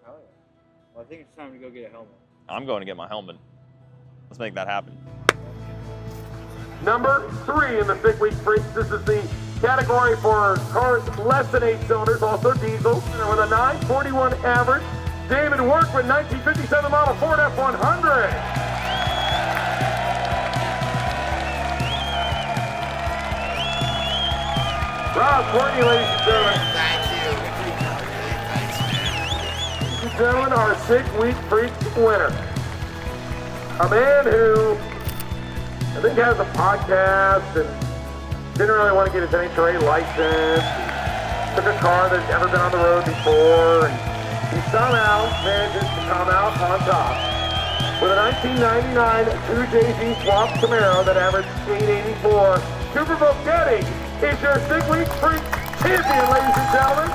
O: Oh, yeah. Well, I think it's time to go get a helmet.
E: I'm going to get my helmet. Let's make that happen.
S: Number 3 in the Sick Week Freaks. This is the category for cars less than 8 cylinders, also diesel, with a 941 average. David Workman, 1957 model Ford F100. Rob Courtney, ladies and gentlemen.
T: Thank you.
S: Ladies and gentlemen, our Sick Week Freaks winner. A man who I think has a podcast and didn't really want to get his NHRA license. Took a car that's never been on the road before, and he somehow manages to come out on top with a 1999 2JZ swap Camaro that averaged 884. Cooper Bogetti is your Sick Week Freak champion, ladies and gentlemen.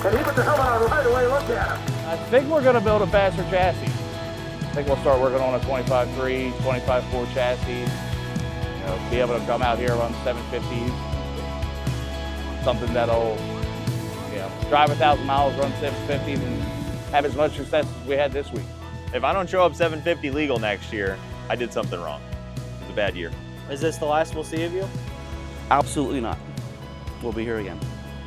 S: And he put the helmet on right away. Look at him.
C: I think we're going to build a faster chassis. I think we'll start working on a 25.3, 25.4 chassis. You know, be able to come out here on 750s. Something that'll, you know, drive 1,000 miles, run 750s, and have as much success as we had this week.
E: If I don't show up 750 legal next year, I did something wrong. It's a bad year.
Q: Is this the last we'll see of you?
B: Absolutely not. We'll be here again.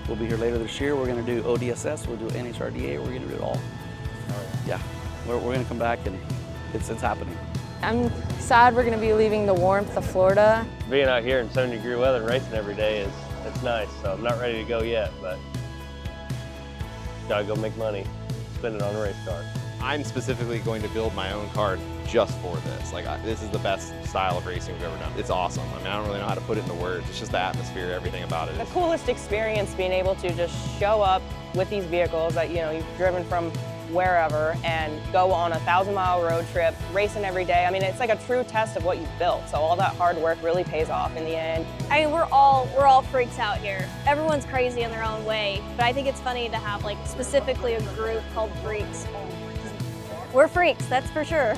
B: We'll be here later this year. We're going to do ODSS, we'll do NHRDA, we're going to do it all. Yeah, we're going to come back, and it's happening.
F: I'm sad we're going to be leaving the warmth of Florida.
K: Being out here in 70-degree weather and racing every day it's nice. So I'm not ready to go yet, but gotta go make money, spend it on a race car.
I: I'm specifically going to build my own car just for this. Like, this is the best style of racing we've ever done. It's awesome. I mean, I don't really know how to put it into words. It's just the atmosphere, everything about it.
H: The coolest experience being able to just show up with these vehicles that, you know, you've driven from wherever and go on a 1,000-mile road trip, racing every day. I mean, it's like a true test of what you've built. So all that hard work really pays off in the end.
R: I mean, we're all freaks out here. Everyone's crazy in their own way, but I think it's funny to have like specifically a group called Freaks. We're freaks, that's for sure.